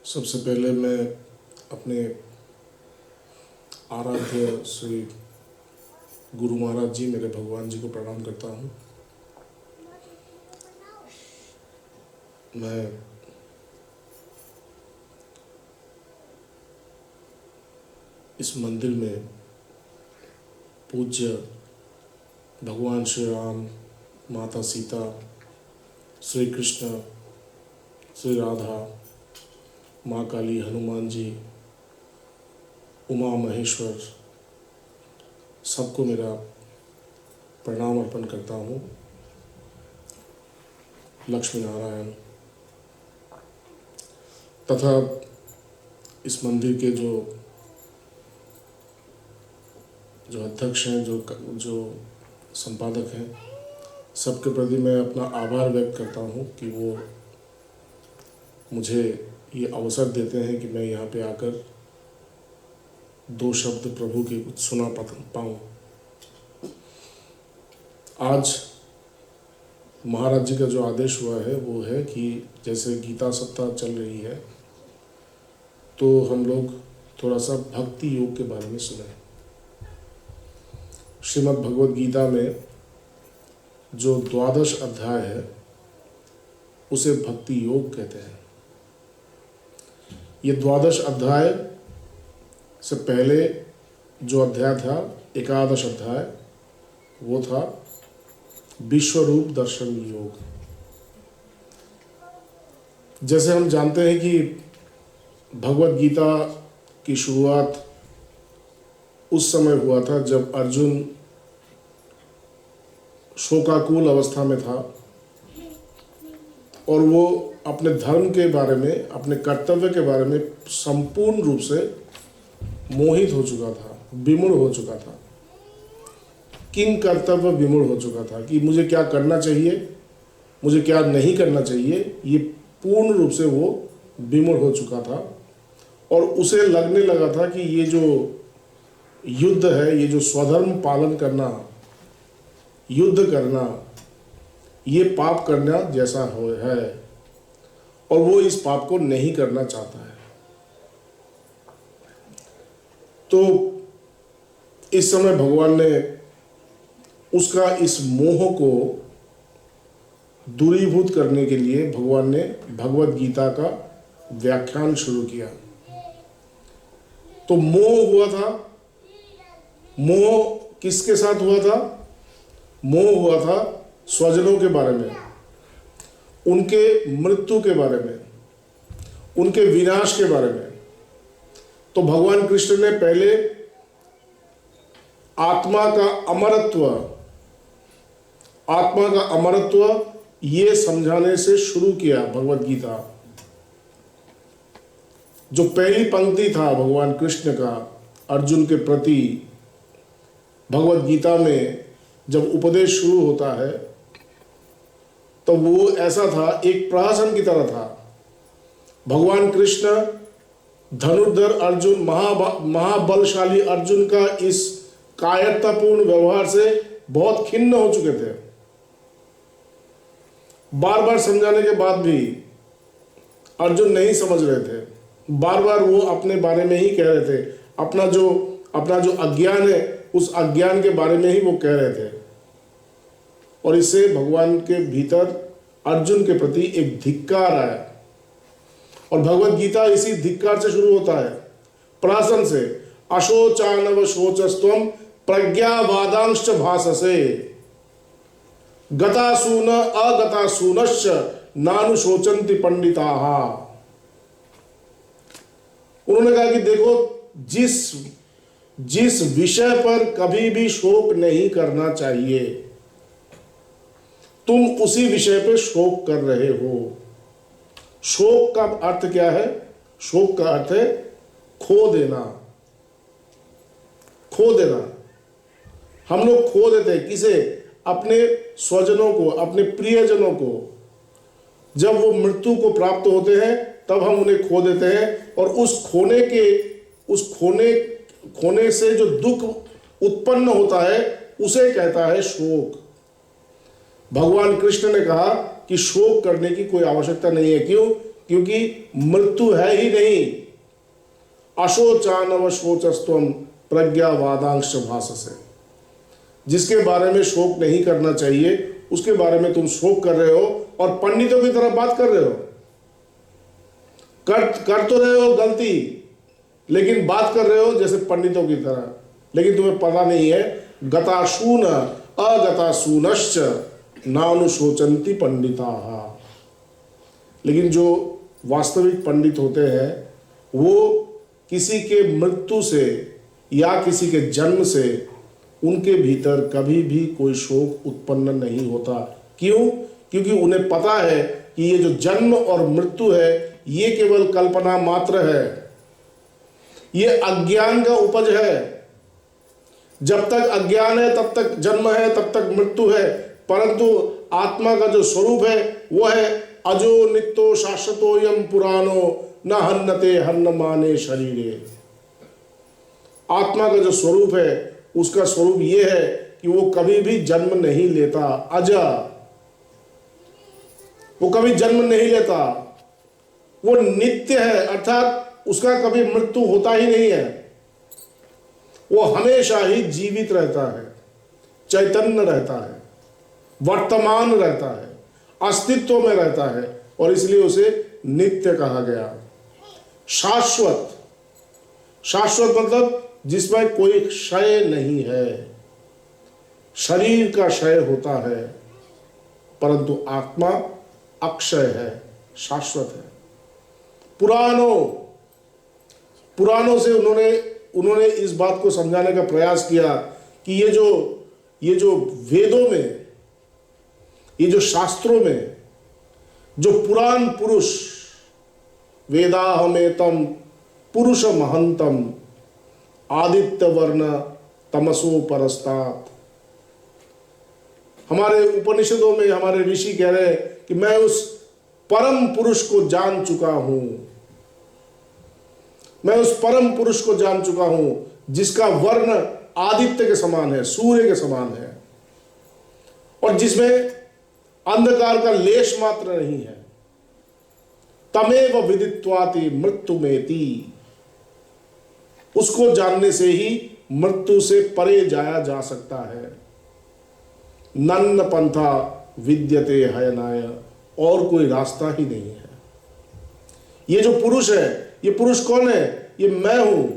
सबसे पहले मैं अपने आराध्य श्री गुरु महाराज जी, मेरे भगवान जी को प्रणाम करता हूँ। मैं इस मंदिर में पूज्य भगवान श्री राम, माता सीता, श्री कृष्ण, श्री राधा, माँ काली, हनुमान जी, उमा महेश्वर, सबको मेरा प्रणाम अर्पण करता हूँ। लक्ष्मी नारायण तथा इस मंदिर के जो अध्यक्ष हैं, जो संपादक हैं, सबके प्रति मैं अपना आभार व्यक्त करता हूँ कि वो मुझे ये अवसर देते हैं कि मैं यहाँ पे आकर दो शब्द प्रभु के कुछ सुना पाऊँ। आज महाराज जी का जो आदेश हुआ है वो है कि जैसे गीता सप्ताह चल रही है तो हम लोग थोड़ा सा भक्ति योग के बारे में सुने। श्रीमद् भगवद गीता में जो 12 अध्याय है उसे भक्ति योग कहते हैं। ये 12 अध्याय से पहले जो अध्याय था, 11 अध्याय, वो था विश्वरूप दर्शन योग। जैसे हम जानते हैं कि भगवद गीता की शुरुआत उस समय हुआ था जब अर्जुन शोकाकुल अवस्था में था और वो अपने धर्म के बारे में, अपने कर्तव्य के बारे में संपूर्ण रूप से मोहित हो चुका था, विमूढ़ हो चुका था। किंग कर्तव्य विमूढ़ हो चुका था कि मुझे क्या करना चाहिए, मुझे क्या नहीं करना चाहिए, ये पूर्ण रूप से वो विमूढ़ हो चुका था। और उसे लगने लगा था कि ये जो युद्ध है, ये जो स्वधर्म पालन करना, युद्ध करना, ये पाप करना जैसा है और वो इस पाप को नहीं करना चाहता है। तो इस समय भगवान ने उसका इस मोह को दूरीभूत करने के लिए भगवान ने भगवद गीता का व्याख्यान शुरू किया। तो मोह हुआ था, मोह किसके साथ हुआ था? मोह हुआ था स्वजनों के बारे में, उनके मृत्यु के बारे में, उनके विनाश के बारे में। तो भगवान कृष्ण ने पहले आत्मा का अमरत्व ये समझाने से शुरू किया भगवद गीता। जो पहली पंक्ति था भगवान कृष्ण का अर्जुन के प्रति भगवद गीता में जब उपदेश शुरू होता है तो वो ऐसा था, एक प्रहसन की तरह था। भगवान कृष्ण धनुर्धर अर्जुन, महाबलशाली अर्जुन का इस कायरतापूर्ण व्यवहार से बहुत खिन्न हो चुके थे। बार बार समझाने के बाद भी अर्जुन नहीं समझ रहे थे। बार बार वो अपने बारे में ही कह रहे थे, अपना जो अज्ञान है उस अज्ञान के बारे में ही वो कह रहे थे। और इससे भगवान के भीतर अर्जुन के प्रति एक धिक्कार आया। और भगवद गीता इसी धिक्कार से शुरू होता है, प्रासन से। अशोचानव शोचस्त्वम प्रज्ञावादांश्च भाससे गतासून अगतासूनश्च नानु शोचन्ति पंडिताः। उन्होंने कहा कि देखो, जिस विषय पर कभी भी शोक नहीं करना चाहिए, तुम उसी विषय पे शोक कर रहे हो। शोक का अर्थ क्या है? शोक का अर्थ है खो देना। खो देना। हम लोग खो देते हैं किसे? अपने स्वजनों को, अपने प्रियजनों को। जब वो मृत्यु को प्राप्त होते हैं तब हम उन्हें खो देते हैं और उस खोने से जो दुख उत्पन्न होता है उसे कहता है शोक। भगवान कृष्ण ने कहा कि शोक करने की कोई आवश्यकता नहीं है। क्यों? क्योंकि मृत्यु है ही नहीं। अशोचानव शोचस्त्वम प्रज्ञावादांश भाससे, जिसके बारे में शोक नहीं करना चाहिए उसके बारे में तुम शोक कर रहे हो और पंडितों की तरह बात कर रहे हो। कर तो रहे हो गलती, लेकिन बात कर रहे हो जैसे पंडितों की तरह। लेकिन तुम्हें पता नहीं है, गताशून अगताशूनश्च नानुशोचन्ति पंडिताः। लेकिन जो वास्तविक पंडित होते हैं वो किसी के मृत्यु से या किसी के जन्म से उनके भीतर कभी भी कोई शोक उत्पन्न नहीं होता। क्यों? क्योंकि उन्हें पता है कि ये जो जन्म और मृत्यु है ये केवल कल्पना मात्र है, ये अज्ञान का उपज है। जब तक अज्ञान है तब तक जन्म है, तब तक मृत्यु है, परंतु आत्मा का जो स्वरूप है वो है अजो नित्यो शाश्वतोयम पुराणो न हन्नते हन्नमाने शरीरे। आत्मा का जो स्वरूप है उसका स्वरूप ये है कि वो कभी भी जन्म नहीं लेता। अजा, वो कभी जन्म नहीं लेता, वो नित्य है, अर्थात उसका कभी मृत्यु होता ही नहीं है। वो हमेशा ही जीवित रहता है, चैतन्य रहता है, वर्तमान रहता है, अस्तित्व में रहता है, और इसलिए उसे नित्य कहा गया। शाश्वत, शाश्वत मतलब जिसमें कोई क्षय नहीं है। शरीर का क्षय होता है परंतु आत्मा अक्षय है, शाश्वत है। पुराणों से उन्होंने इस बात को समझाने का प्रयास किया कि ये जो वेदों में, ये जो शास्त्रों में जो पुराण पुरुष, वेदाहमेतम पुरुष महंतम आदित्य वर्ण तमसो परस्तात। हमारे उपनिषदों में हमारे ऋषि कह रहे हैं कि मैं उस परम पुरुष को जान चुका हूं, मैं उस परम पुरुष को जान चुका हूं जिसका वर्ण आदित्य के समान है, सूर्य के समान है, और जिसमें अंधकार का लेश मात्र नहीं है। तमेव विदित्वाति मृत्युमेति, उसको जानने से ही मृत्यु से परे जाया जा सकता है। नन्न पंथा विद्यते हयनाय, और कोई रास्ता ही नहीं है। ये जो पुरुष है, ये पुरुष कौन है? ये मैं हूं,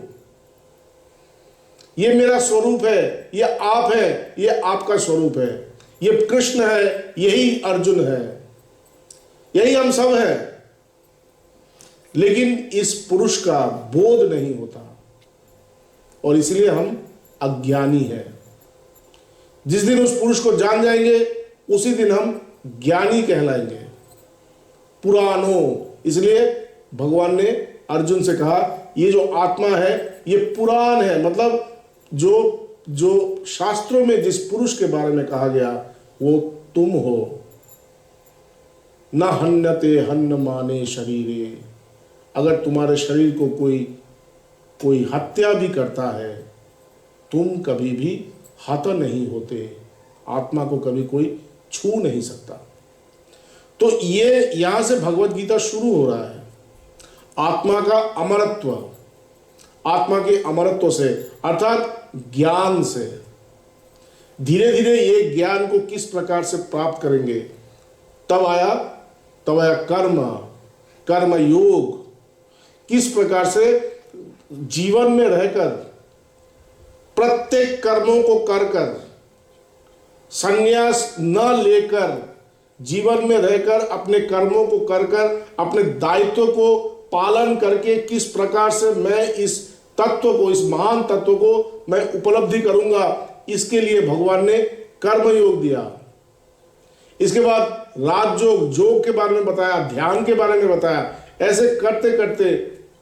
ये मेरा स्वरूप है, ये आप है, ये आपका स्वरूप है, ये कृष्ण है, यही अर्जुन है, यही हम सब हैं। लेकिन इस पुरुष का बोध नहीं होता और इसलिए हम अज्ञानी हैं। जिस दिन उस पुरुष को जान जाएंगे उसी दिन हम ज्ञानी कहलाएंगे। पुराणों, इसलिए भगवान ने अर्जुन से कहा ये जो आत्मा है ये पुराण है, मतलब जो शास्त्रों में जिस पुरुष के बारे में कहा गया वो तुम हो। न हन्नते हन्न माने शरीरे, अगर तुम्हारे शरीर को कोई हत्या भी करता है तुम कभी भी हत नहीं होते। आत्मा को कभी कोई छू नहीं सकता। तो ये यहां से भगवत गीता शुरू हो रहा है। आत्मा का अमरत्व, आत्मा के अमरत्व से अर्थात ज्ञान से। धीरे धीरे ये ज्ञान को किस प्रकार से प्राप्त करेंगे, तब आया कर्म योग। किस प्रकार से जीवन में रहकर प्रत्येक कर्मों को कर संन्यास न लेकर जीवन में रहकर अपने कर्मों को कर अपने दायित्व को पालन करके किस प्रकार से मैं इस तत्व को, इस महान तत्व को मैं उपलब्धि करूंगा, इसके लिए भगवान ने कर्म योग दिया। इसके बाद राजयोग, योग के बारे में बताया, ध्यान के बारे में बताया। ऐसे करते करते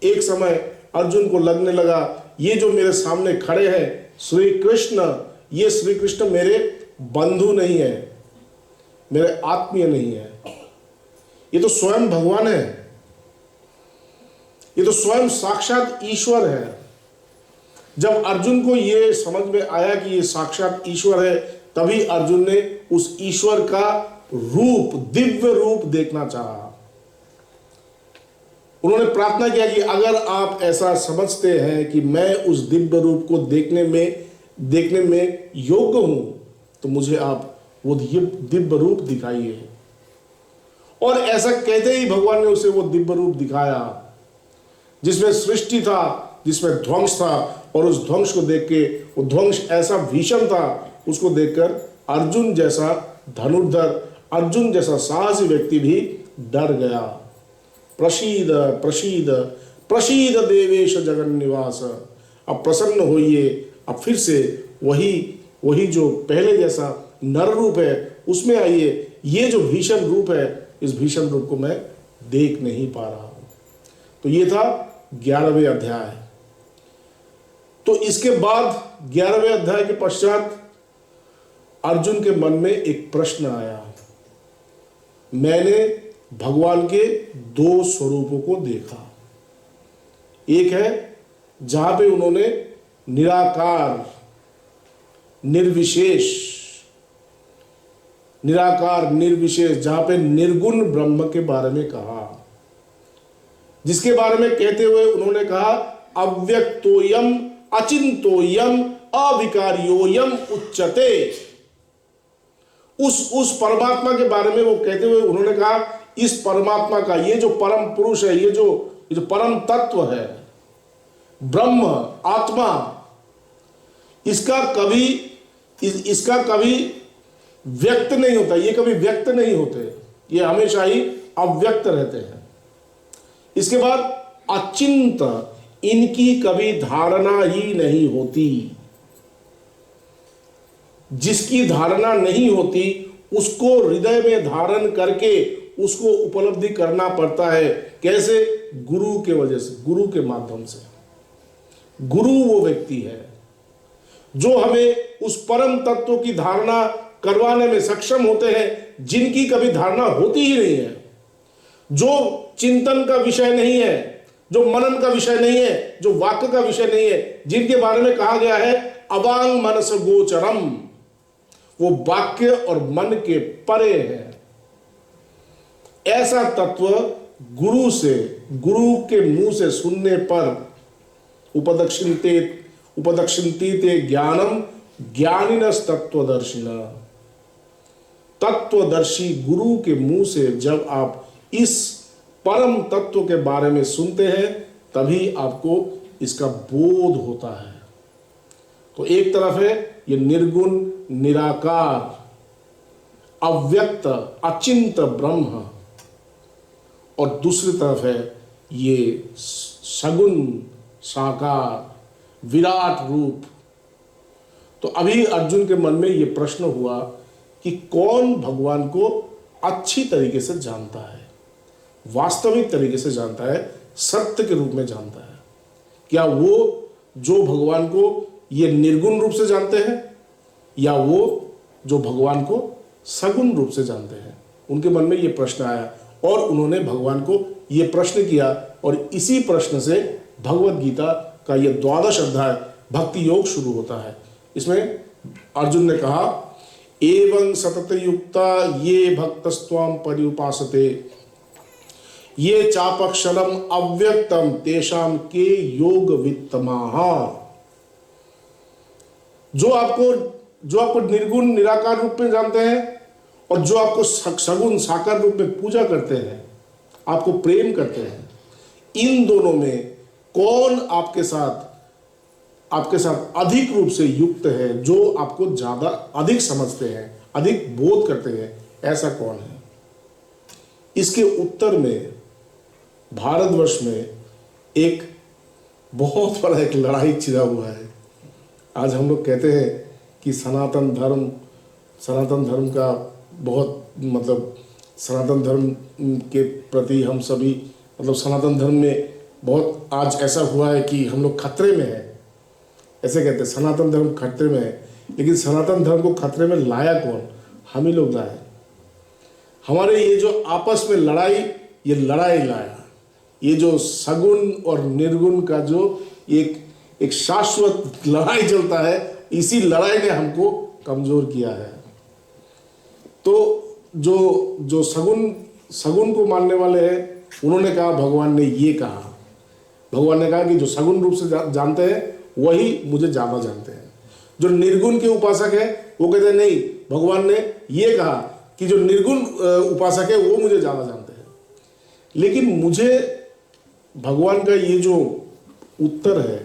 एक समय अर्जुन को लगने लगा ये जो मेरे सामने खड़े हैं श्री कृष्ण, ये श्री कृष्ण मेरे बंधु नहीं है, मेरे आत्मीय नहीं है, ये तो स्वयं भगवान है, ये तो स्वयं साक्षात ईश्वर है। जब अर्जुन को ये समझ में आया कि ये साक्षात ईश्वर है, तभी अर्जुन ने उस ईश्वर का रूप, दिव्य रूप देखना चाहा। उन्होंने प्रार्थना किया कि अगर आप ऐसा समझते हैं कि मैं उस दिव्य रूप को देखने में योग्य हूं, तो मुझे आप वो दिव्य रूप दिखाइए। और ऐसा कहते ही भगवान ने उसे वो दिव्य रूप दिखाया, जिसमें सृष्टि था, जिसमें ध्वंस था, और उस ध्वंस को देख के, वो ध्वंस ऐसा भीषण था, उसको देखकर अर्जुन जैसा धनुर्धर, अर्जुन जैसा साहसी व्यक्ति भी डर गया। प्रसीद प्रसीद प्रसीद देवेश जगन्निवास, अब प्रसन्न होइए, अब फिर से वही जो पहले जैसा नर रूप है उसमें आइए। ये जो भीषण रूप है, इस भीषण रूप को मैं देख नहीं पा रहा हूं। तो ये था 11वें अध्याय। तो इसके बाद 11वें अध्याय के पश्चात अर्जुन के मन में एक प्रश्न आया। मैंने भगवान के 2 स्वरूपों को देखा। एक है जहां पे उन्होंने निराकार निर्विशेष जहां पे निर्गुण ब्रह्म के बारे में कहा, जिसके बारे में कहते हुए उन्होंने कहा अव्यक्तोयम अचिंतोयम अविकार्योयम उच्चते। उस परमात्मा के बारे में वो कहते हुए उन्होंने कहा इस परमात्मा का, ये जो परम पुरुष है, ये जो परम तत्व है, ब्रह्म आत्मा, इसका कभी व्यक्त नहीं होता, ये कभी व्यक्त नहीं होते, ये हमेशा ही अव्यक्त रहते हैं। इसके बाद अचिंत, इनकी कभी धारणा ही नहीं होती। जिसकी धारणा नहीं होती उसको हृदय में धारण करके उसको उपलब्धि करना पड़ता है। कैसे? गुरु के वजह से, गुरु के माध्यम से। गुरु वो व्यक्ति है जो हमें उस परम तत्व की धारणा करवाने में सक्षम होते हैं, जिनकी कभी धारणा होती ही नहीं है, जो चिंतन का विषय नहीं है, जो मनन का विषय नहीं है, जो वाक्य का विषय नहीं है, जिनके बारे में कहा गया है अवांग मनस गोचरम, वो वाक्य और मन के परे है। ऐसा तत्व गुरु के मुंह से सुनने पर उपदक्षिणते ज्ञानम ज्ञानिनस तत्वदर्शिना, तत्वदर्शी गुरु के मुंह से जब आप इस परम तत्व के बारे में सुनते हैं, तभी आपको इसका बोध होता है। तो एक तरफ है ये निर्गुण निराकार अव्यक्त अचिंत ब्रह्म, और दूसरी तरफ है ये सगुण साकार विराट रूप। तो अभी अर्जुन के मन में ये प्रश्न हुआ कि कौन भगवान को अच्छी तरीके से जानता है, वास्तविक तरीके से जानता है, सत्य के रूप में जानता है? क्या वो जो भगवान को ये निर्गुण रूप से जानते हैं, या वो जो भगवान को सगुण रूप से जानते हैं? उनके मन में ये प्रश्न आया और उन्होंने भगवान को ये प्रश्न किया, और इसी प्रश्न से भगवत गीता का ये 12वां अध्याय भक्ति योग शुरू होता है। इसमें अर्जुन ने कहा एवं सतत युक्ता ये भक्तस्त्वाम पर्युपासते ये चापक्षरम अव्यक्तम तेषाम के योग वित्तमाः। जो आपको निर्गुण निराकार रूप में जानते हैं और जो आपको सगुण साकार रूप में पूजा करते हैं, आपको प्रेम करते हैं, इन दोनों में कौन आपके साथ अधिक रूप से युक्त है, जो आपको ज्यादा अधिक समझते हैं, अधिक बोध करते हैं, ऐसा कौन है? इसके उत्तर में भारतवर्ष में एक बहुत बड़ा एक लड़ाई छिड़ा हुआ है। आज हम लोग कहते हैं कि सनातन धर्म का बहुत सनातन धर्म के प्रति हम सभी सनातन धर्म में बहुत आज ऐसा हुआ है कि हम लोग खतरे में हैं। ऐसे कहते हैं सनातन धर्म खतरे में है, लेकिन सनातन धर्म को खतरे में लाया कौन? हम ही लोग लाए। हमारे ये जो आपस में ये लड़ाई लाया, ये जो सगुण और निर्गुण का जो एक शाश्वत लड़ाई चलता है, इसी लड़ाई ने हमको कमजोर किया है। तो जो सगुण को मानने वाले हैं उन्होंने कहा भगवान ने ये कहा, भगवान ने कहा कि जो सगुण रूप से जानते हैं वही मुझे ज़्यादा जानते हैं। जो निर्गुण के उपासक है वो कहते हैं नहीं, भगवान ने ये कहा कि जो निर्गुण उपासक है वो मुझे ज़्यादा जानते हैं। लेकिन मुझे भगवान का ये जो उत्तर है,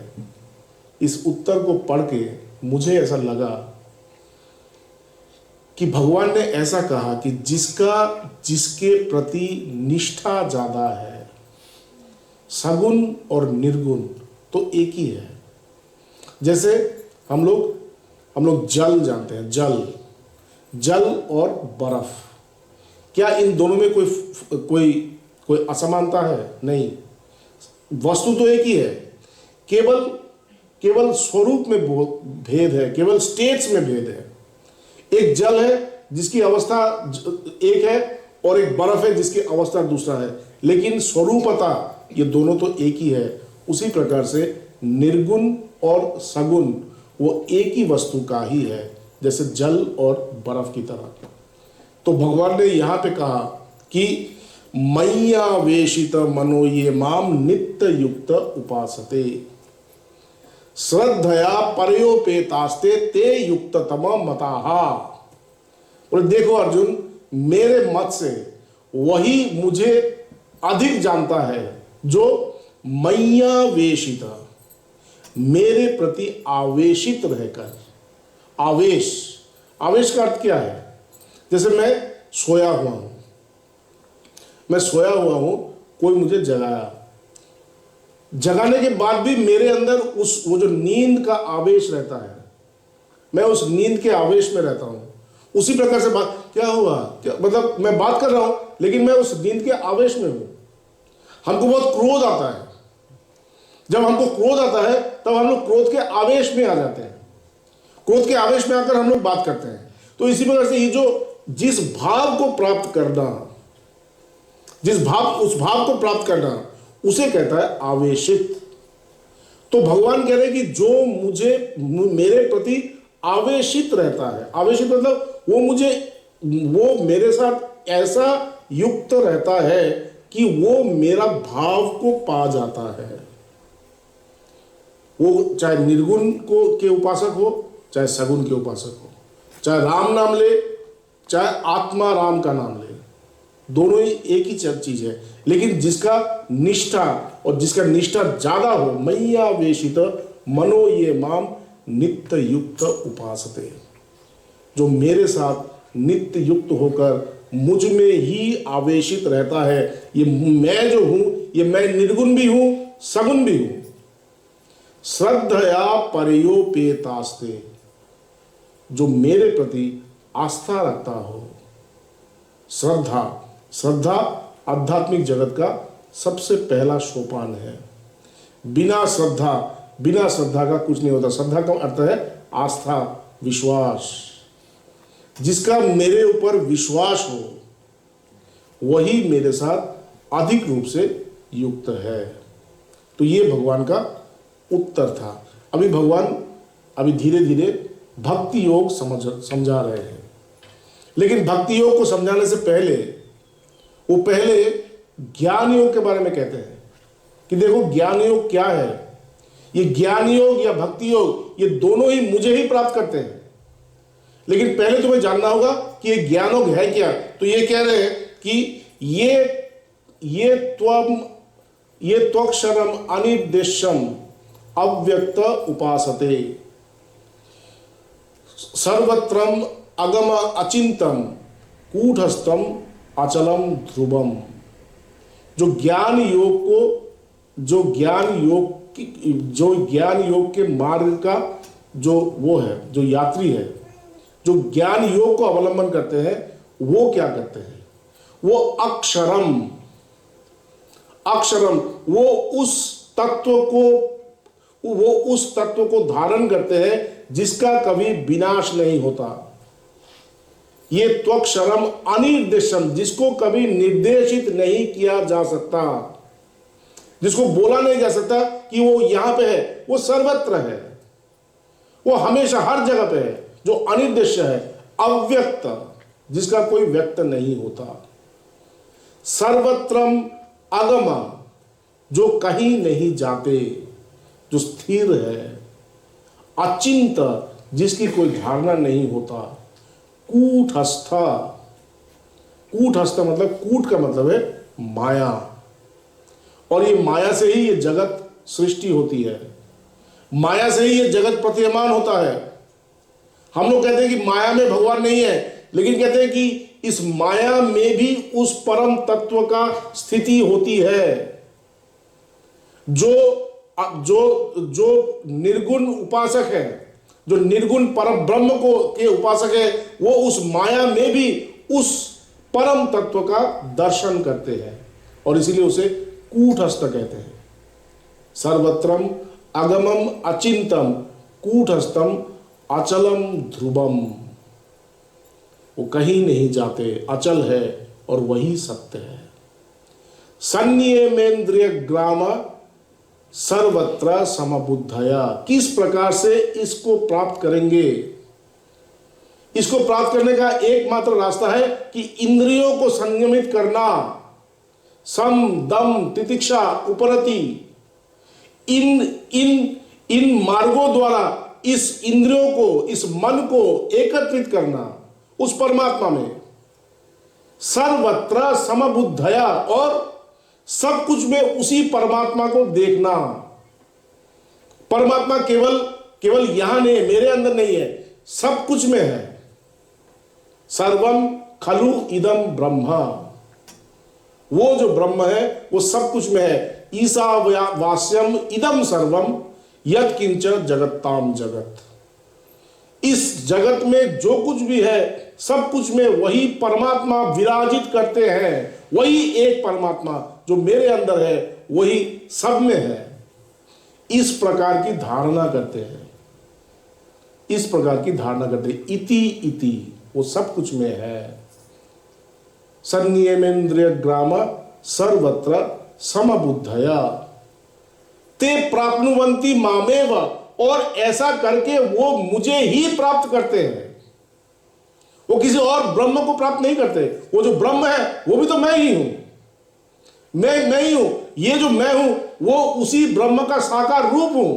इस उत्तर को पढ़ के मुझे ऐसा लगा कि भगवान ने ऐसा कहा कि जिसके प्रति निष्ठा ज़्यादा है, सगुण और निर्गुण तो एक ही है। जैसे हम लोग जल जानते हैं, जल और बर्फ, क्या इन दोनों में कोई असमानता है? नहीं, वस्तु तो एक ही है, केवल स्वरूप में भेद है, केवल स्टेट्स में भेद है। एक जल है जिसकी अवस्था एक है और एक बर्फ है जिसकी अवस्था दूसरा है, लेकिन स्वरूपता ये दोनों तो एक ही है। उसी प्रकार से निर्गुण और सगुण वो एक ही वस्तु का ही है, जैसे जल और बर्फ की तरह। तो भगवान ने यहाँ पे कहा कि मय्यावेशित मनो ये माम नित्य युक्त उपासते श्रद्धया परयोपेतास्ते ते युक्ततम मताहा। और देखो अर्जुन, मेरे मत से वही मुझे अधिक जानता है जो मय्यावेशित, मेरे प्रति आवेशित रहकर। आवेश का अर्थ क्या है? जैसे मैं सोया हुआ हूं, कोई मुझे जगाने के बाद भी मेरे अंदर वो जो नींद का आवेश रहता है, मैं उस नींद के आवेश में रहता हूं। उसी प्रकार से बात क्या हुआ, क्या मतलब मैं बात कर रहा हूं लेकिन मैं उस नींद के आवेश में हूं। हमको बहुत क्रोध आता है, जब हमको क्रोध आता है तब हम लोग क्रोध के आवेश में आ जाते हैं, क्रोध के आवेश में आकर हम लोग बात करते हैं। तो इसी प्रकार से ये जो जिस भाव को प्राप्त करना, उस भाव को प्राप्त करना, उसे कहता है आवेशित। तो भगवान कह रहे हैं कि जो मेरे प्रति आवेशित रहता है, आवेशित मतलब वो मेरे साथ ऐसा युक्त रहता है कि वो मेरा भाव को पा जाता है। वो चाहे निर्गुण के उपासक हो, चाहे सगुण के उपासक हो, चाहे राम नाम ले, चाहे आत्मा राम का नाम ले, दोनों ही एक ही चीज है। लेकिन जिसका निष्ठा ज्यादा हो, मय्यावेशित मनो ये माम नित्य युक्त उपासते, जो मेरे साथ नित्य युक्त होकर मुझ में ही आवेशित रहता है। ये मैं जो हूं, ये मैं निर्गुण भी हूं, सगुण भी हूं। श्रद्धया परयोपेतास्ते, जो मेरे प्रति आस्था रखता हो। श्रद्धा आध्यात्मिक जगत का सबसे पहला सोपान है। बिना श्रद्धा का कुछ नहीं होता। श्रद्धा का अर्थ है आस्था, विश्वास। जिसका मेरे ऊपर विश्वास हो वही मेरे साथ अधिक रूप से युक्त है। तो ये भगवान का उत्तर था। अभी भगवान धीरे धीरे भक्ति योग समझा रहे हैं। लेकिन भक्ति योग को समझाने से पहले ज्ञान योग के बारे में कहते हैं कि देखो ज्ञान योग क्या है। ये ज्ञान योग या भक्ति योग, ये दोनों ही मुझे ही प्राप्त करते हैं। लेकिन पहले तुम्हें जानना होगा कि ये ज्ञान योग है क्या। तो ये कह रहे हैं कि ये त्वक्षरम अनिर्देशम अव्यक्त उपासते सर्वत्रम अगम अचिंतम कूटस्थम अचलम ध्रुवम। जो ज्ञान योग के मार्ग का जो यात्री है, जो ज्ञान योग को अवलंबन करते हैं, वो क्या करते हैं? वो अक्षरम वो उस तत्व को धारण करते हैं जिसका कभी विनाश नहीं होता। ये त्वक्षरम अनिर्देशम, जिसको कभी निर्देशित नहीं किया जा सकता, जिसको बोला नहीं जा सकता कि वो यहां पे है, वो सर्वत्र है, वो हमेशा हर जगह पे है। जो अनिर्देश्य है, अव्यक्त, जिसका कोई व्यक्त नहीं होता। सर्वत्रम अगम, जो कहीं नहीं जाते, जो स्थिर है, अचिंत, जिसकी कोई धारणा नहीं होता, कूटस्थ, कूटस्थ मतलब कूट का मतलब है माया, और ये माया से ही ये जगत सृष्टि होती है, माया से ही ये जगत प्रतीयमान होता है। हम लोग कहते हैं कि माया में भगवान नहीं है, लेकिन कहते हैं कि इस माया में भी उस परम तत्व का स्थिति होती है। जो जो जो निर्गुण उपासक है, जो निर्गुण परम ब्रह्म को के उपासक है, वो उस माया में भी उस परम तत्व का दर्शन करते हैं, और इसीलिए उसे कूटस्थ कहते हैं। सर्वत्रम अगमम अचिंतम कूटस्थम अचलम ध्रुवम, वो कहीं नहीं जाते, अचल है और वही सत्य है। संयमेन्द्रिय ग्राम सर्वत्र समबुद्धया, किस प्रकार से इसको प्राप्त करेंगे? इसको प्राप्त करने का एकमात्र रास्ता है कि इंद्रियों को संयमित करना। सम दम तितिक्षा उपरति, इन इन इन मार्गों द्वारा इस इंद्रियों को, इस मन को एकत्रित करना उस परमात्मा में। सर्वत्र समबुद्धया, और सब कुछ में उसी परमात्मा को देखना। परमात्मा केवल केवल यहां नहीं है, मेरे अंदर नहीं है, सब कुछ में है। सर्वम खलु इदम ब्रह्म, वो जो ब्रह्म है वो सब कुछ में है। ईशावास्यम इदम सर्वम यत् किंच जगत्ताम जगत, इस जगत में जो कुछ भी है सब कुछ में वही परमात्मा विराजित करते हैं। वही एक परमात्मा जो मेरे अंदर है वही सब में है। इस प्रकार की धारणा करते हैं, इस प्रकार की धारणा करते हैं। इति इति, वो सब कुछ में है। संयमेन्द्रिय ग्राम सर्वत्र समबुद्धया ते प्राप्नुवन्ति मामेव, और ऐसा करके वो मुझे ही प्राप्त करते हैं। वो किसी और ब्रह्म को प्राप्त नहीं करते। वो जो ब्रह्म है वो भी तो मैं ही हूं, मैं ही हूं। ये जो मैं हूं वो उसी ब्रह्म का साकार रूप हूं,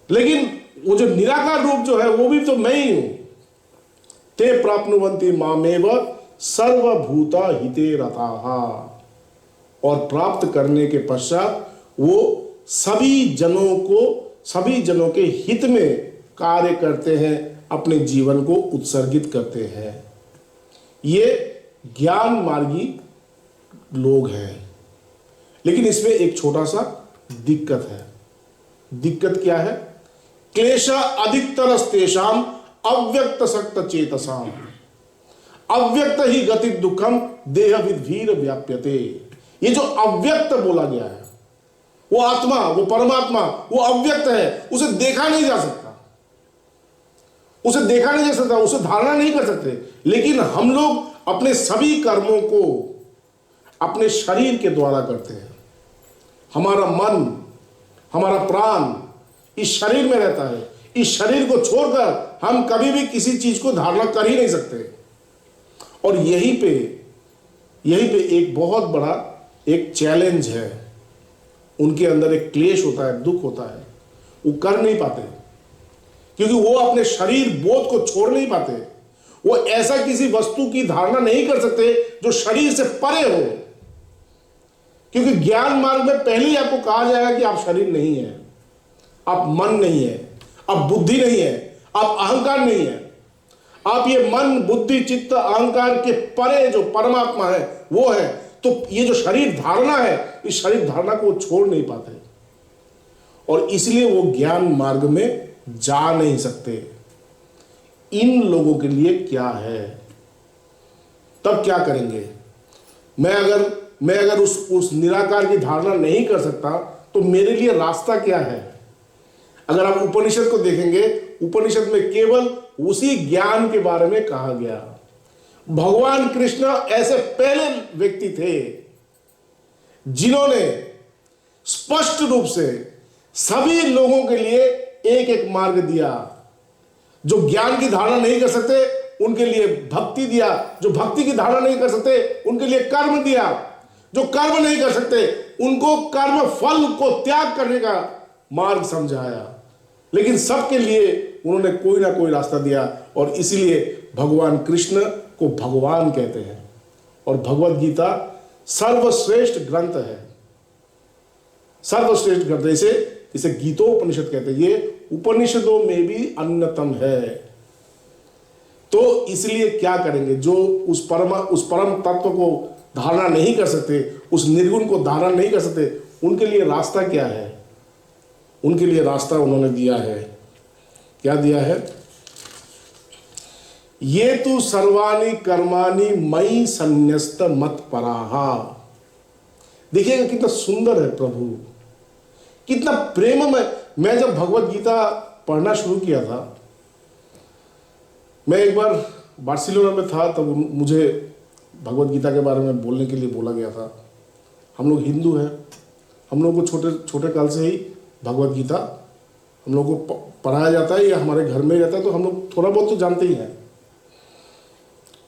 लेकिन वो जो निराकार रूप जो है वो भी तो मैं ही हूं। ते प्राप्नुवन्ति मामेव सर्वभूता हिते रताः, और प्राप्त करने के पश्चात वो सभी जनों के हित में कार्य करते हैं, अपने जीवन को उत्सर्गित करते हैं। ये ज्ञान मार्गी लोग हैं। लेकिन इसमें एक छोटा सा दिक्कत है। दिक्कत क्या है? क्लेश अधिकतरस्तेषाम अव्यक्त सक्त चेतसाम, अव्यक्त ही गति दुखम देह विधीर व्याप्यते। ये जो अव्यक्त बोला गया है, वो आत्मा, वो परमात्मा, वो अव्यक्त है, उसे देखा नहीं जा सकता, उसे देखा नहीं जा सकता, उसे धारणा नहीं कर सकते। लेकिन हम लोग अपने सभी कर्मों को अपने शरीर के द्वारा करते हैं। हमारा मन, हमारा प्राण इस शरीर में रहता है। इस शरीर को छोड़कर हम कभी भी किसी चीज को धारणा कर ही नहीं सकते। और यहीं पे एक बहुत बड़ा एक चैलेंज है। उनके अंदर एक क्लेश होता है, दुख होता है, वो कर नहीं पाते, क्योंकि वो अपने शरीर बोध को छोड़ नहीं पाते। वो ऐसा किसी वस्तु की धारणा नहीं कर सकते जो शरीर से परे हो, क्योंकि ज्ञान मार्ग में पहले ही आपको कहा जाएगा कि आप शरीर नहीं है, आप मन नहीं है, आप बुद्धि नहीं है, आप अहंकार नहीं है। आप ये मन बुद्धि चित्त अहंकार के परे जो परमात्मा है वो है। तो ये जो शरीर धारणा है, इस शरीर धारणा को छोड़ नहीं पाते, और इसलिए वो ज्ञान मार्ग में जा नहीं सकते। इन लोगों के लिए क्या है? तब क्या करेंगे? मैं अगर उस निराकार की धारणा नहीं कर सकता तो मेरे लिए रास्ता क्या है? अगर आप उपनिषद को देखेंगे, उपनिषद में केवल उसी ज्ञान के बारे में कहा गया। भगवान कृष्ण ऐसे पहले व्यक्ति थे जिन्होंने स्पष्ट रूप से सभी लोगों के लिए एक एक मार्ग दिया। जो ज्ञान की धारणा नहीं कर सकते उनके लिए भक्ति दिया, जो भक्ति की धारणा नहीं कर सकते उनके लिए कर्म दिया, जो कर्म नहीं कर सकते उनको कर्म फल को त्याग करने का मार्ग समझाया, लेकिन सबके लिए उन्होंने कोई ना कोई रास्ता दिया। और इसीलिए भगवान कृष्ण को भगवान कहते हैं। और भगवत गीता सर्वश्रेष्ठ ग्रंथ है, सर्वश्रेष्ठ ग्रंथ। इसे गीतोपनिषद कहते हैं। ये उपनिषदों में भी अन्यतम है। तो इसलिए क्या करेंगे, जो उस परम तत्व को धारणा नहीं कर सकते, उस निर्गुण को धारणा नहीं कर सकते, उनके लिए रास्ता क्या है? उनके लिए रास्ता उन्होंने दिया है। क्या दिया है? ये तु सर्वाणि कर्माणि मयि संन्यस्त मत पराहा। देखिएगा कितना सुंदर है प्रभु, कितना प्रेममय। मैं जब भगवत गीता पढ़ना शुरू किया था, मैं एक बार बार्सिलोना में था, तब मुझे भगवत गीता के बारे में बोलने के लिए बोला गया था। हम लोग हिंदू हैं, हम लोगों को छोटे छोटे काल से ही भगवत गीता हम लोगों को पढ़ाया जाता है, या हमारे घर में रहता है, तो हम लोग थोड़ा बहुत तो जानते ही हैं।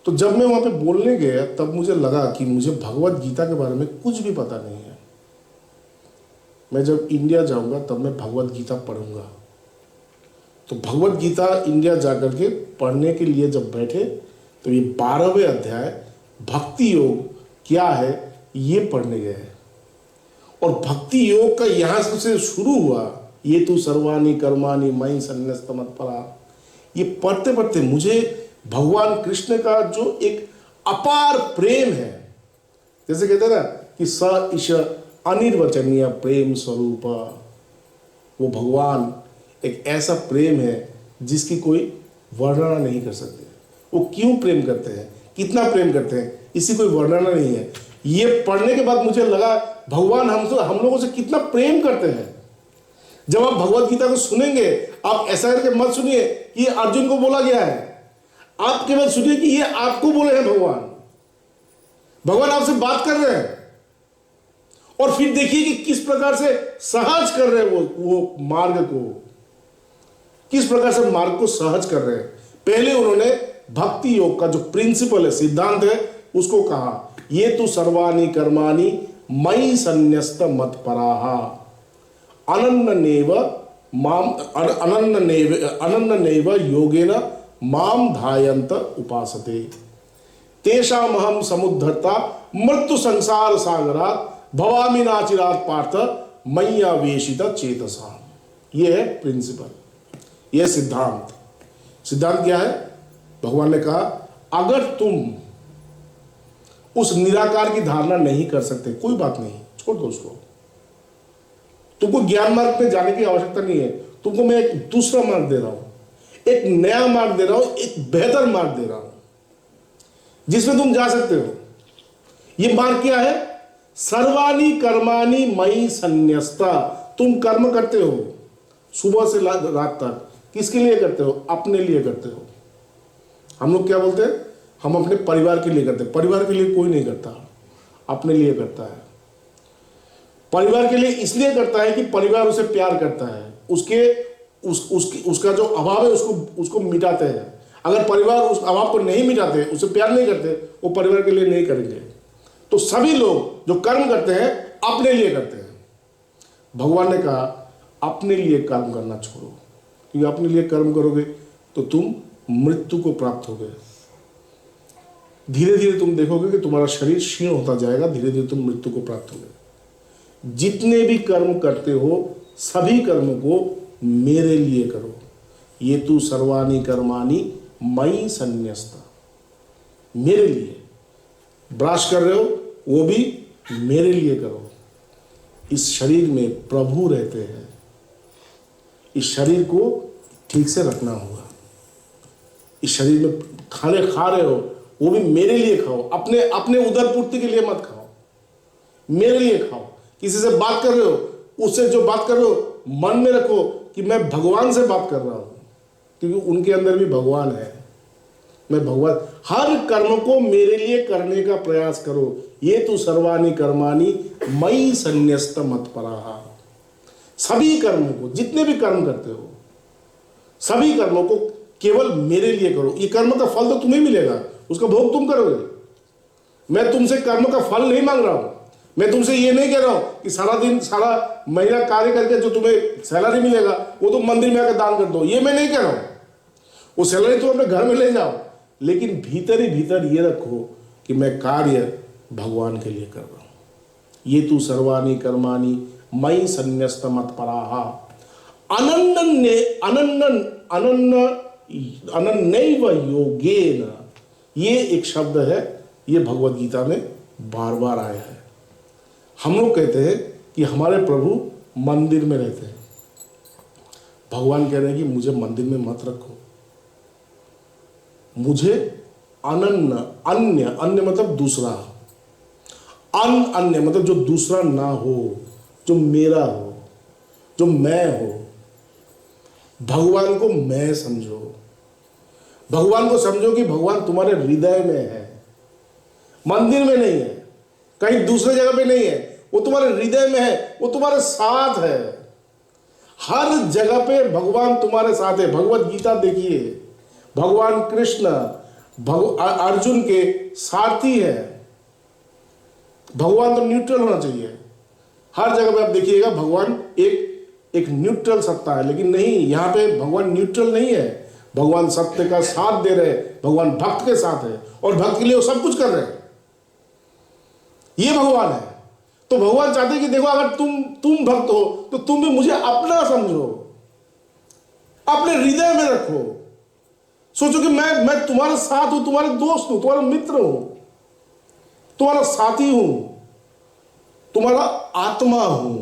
तो जब मैं वहाँ पे बोलने गया, तब मुझे लगा कि मुझे भगवत गीता के बारे में कुछ भी पता नहीं है। मैं जब इंडिया जाऊँगा तब मैं भगवत गीता पढ़ूँगा। तो भगवत गीता इंडिया जाकर के पढ़ने के लिए जब बैठे, तो ये 12वें अध्याय भक्ति योग क्या है ये पढ़ने गए। और भक्ति योग का यहाँ से शुरू हुआ, ये तु सर्वाणि कर्माणि मयि संन्यस्त मत परा। ये पढ़ते पढ़ते मुझे भगवान कृष्ण का जो एक अपार प्रेम है, जैसे कहते हैं ना कि स ईश अनिर्वचनीय प्रेम स्वरूप, वो भगवान एक ऐसा प्रेम है जिसकी कोई वर्णना नहीं कर सकते। वो क्यों प्रेम करते हैं, कितना प्रेम करते हैं, इसी कोई वर्णना नहीं है। ये पढ़ने के बाद मुझे लगा भगवान हम लोगों से कितना प्रेम करते हैं। जब आप भगवत गीता को सुनेंगे, आप ऐसा करके मत सुनिए कि ये अर्जुन को बोला गया है, आप केवल सुनिए कि ये आपको बोले हैं भगवान आपसे बात कर रहे हैं। और फिर देखिए कि किस प्रकार से सहज कर रहे हैं वो मार्ग को, किस प्रकार से मार्ग को सहज कर रहे हैं। पहले उन्होंने भक्ति योग का जो प्रिंसिपल है, सिद्धांत है, उसको कहा ये तु सर्वाणि कर्माणि मयि संन्यस्त मत पराहा अनन्यनेव योगेन माम ध्यायन्त उपासते तेषामहं समुद्धर्ता मृत्यु संसार सागरात् भवामि नाचिरात् पार्थ मय्यावेशित चेतसा। ये है प्रिंसिपल, ये सिद्धांत। सिद्धांत क्या है? भगवान ने कहा अगर तुम उस निराकार की धारणा नहीं कर सकते, कोई बात नहीं, छोड़ दो उसको। तुमको ज्ञान मार्ग में जाने की आवश्यकता नहीं है। तुमको मैं एक दूसरा मार्ग दे रहा हूं, एक नया मार्ग दे रहा हूं, एक बेहतर मार्ग दे रहा हूं जिसमें तुम जा सकते हो। ये मार्ग क्या है? सर्वाणि कर्माणि मयि संन्यस्ता। तुम कर्म करते हो सुबह से रात तक, किसके लिए करते हो? अपने लिए करते हो। हम लोग क्या बोलते हैं? हम अपने परिवार के लिए करते हैं। परिवार के लिए कोई नहीं करता, अपने लिए करता है। परिवार के लिए इसलिए करता है कि परिवार उसे प्यार करता है, उसका जो अभाव है उसको मिटाते हैं। अगर परिवार उस अभाव को नहीं मिटाते, उसे प्यार नहीं करते, वो परिवार के लिए नहीं करेंगे। तो सभी लोग जो कर्म करते हैं अपने लिए करते हैं। भगवान ने कहा अपने लिए कर्म करना छोड़ो, क्योंकि अपने लिए कर्म करोगे तो तुम मृत्यु को प्राप्त होगे। धीरे धीरे तुम देखोगे कि तुम्हारा शरीर क्षीण होता जाएगा, धीरे धीरे तुम मृत्यु को प्राप्त होगे। जितने भी कर्म करते हो सभी कर्म को मेरे लिए करो। ये तु सर्वाणि कर्माणि मयि संन्यस्त, मेरे लिए। ब्रश कर रहे हो वो भी मेरे लिए करो। इस शरीर में प्रभु रहते हैं, इस शरीर को ठीक से रखना होगा। इस शरीर में खाने खा रहे हो वो भी मेरे लिए खाओ, अपने उदर पूर्ति के लिए मत खाओ, मेरे लिए खाओ। किसी से बात कर रहे हो, उससे जो बात कर रहे हो मन में रखो कि मैं भगवान से बात कर रहा हूं, क्योंकि उनके अंदर भी भगवान है। मैं भगवान, हर कर्म को मेरे लिए करने का प्रयास करो। ये तु सर्वाणि कर्माणि मयि संन्यस्त मत पराहा। सभी कर्मों को, जितने भी कर्म करते हो सभी कर्मों को केवल मेरे लिए करो। ये कर्म का फल तो तुम्हें मिलेगा, उसका भोग तुम करोगे। मैं तुमसे कर्म का फल नहीं मांग रहा हूं, मैं तुमसे ये नहीं कह रहा हूं कि सारा दिन सारा महीना कार्य करके जो तुम्हें सैलरी मिलेगा वो तुम मंदिर में आकर दान कर दो, ये मैं नहीं कह रहा हूं। वो सैलरी तुम अपने घर में ले जाओ, लेकिन भीतर ही भीतर ये रखो कि मैं कार्य भगवान के लिए कर रहा हूं। ये तू सर्वाणी कर्माणि मयि संन्यस्त मत्पराः अनन्यैव योगेन। ये एक शब्द है, ये भगवत गीता में बार बार आया है। हम लोग कहते हैं कि हमारे प्रभु मंदिर में रहते हैं, भगवान कह रहे हैं कि मुझे मंदिर में मत रखो, मुझे अन्य मतलब दूसरा, अन्य मतलब जो दूसरा ना हो, जो मेरा हो, जो मैं हो। भगवान को मैं समझो, भगवान को समझो कि भगवान तुम्हारे हृदय में है, मंदिर में नहीं है, कहीं दूसरे जगह पे नहीं है, वो तुम्हारे हृदय में है, वो तुम्हारे साथ है। हर जगह पे भगवान तुम्हारे साथ है। भगवत गीता देखिए, भगवान कृष्ण अर्जुन के सारथी है। भगवान तो न्यूट्रल होना चाहिए, हर जगह पे आप देखिएगा भगवान एक न्यूट्रल सत्ता है, लेकिन नहीं, यहाँ पे भगवान न्यूट्रल नहीं है। भगवान सत्य का साथ दे रहे हैं, भगवान भक्त के साथ है और भक्त के लिए वो सब कुछ कर रहे हैं। ये भगवान है। तो भगवान चाहते हैं कि देखो, अगर तुम भक्त हो तो तुम भी मुझे अपना समझो, अपने हृदय में रखो। सोचो कि मैं तुम्हारे साथ हूं, तुम्हारे दोस्त हूं, तुम्हारा मित्र हूं, तुम्हारा साथी हूं, तुम्हारा आत्मा हूं।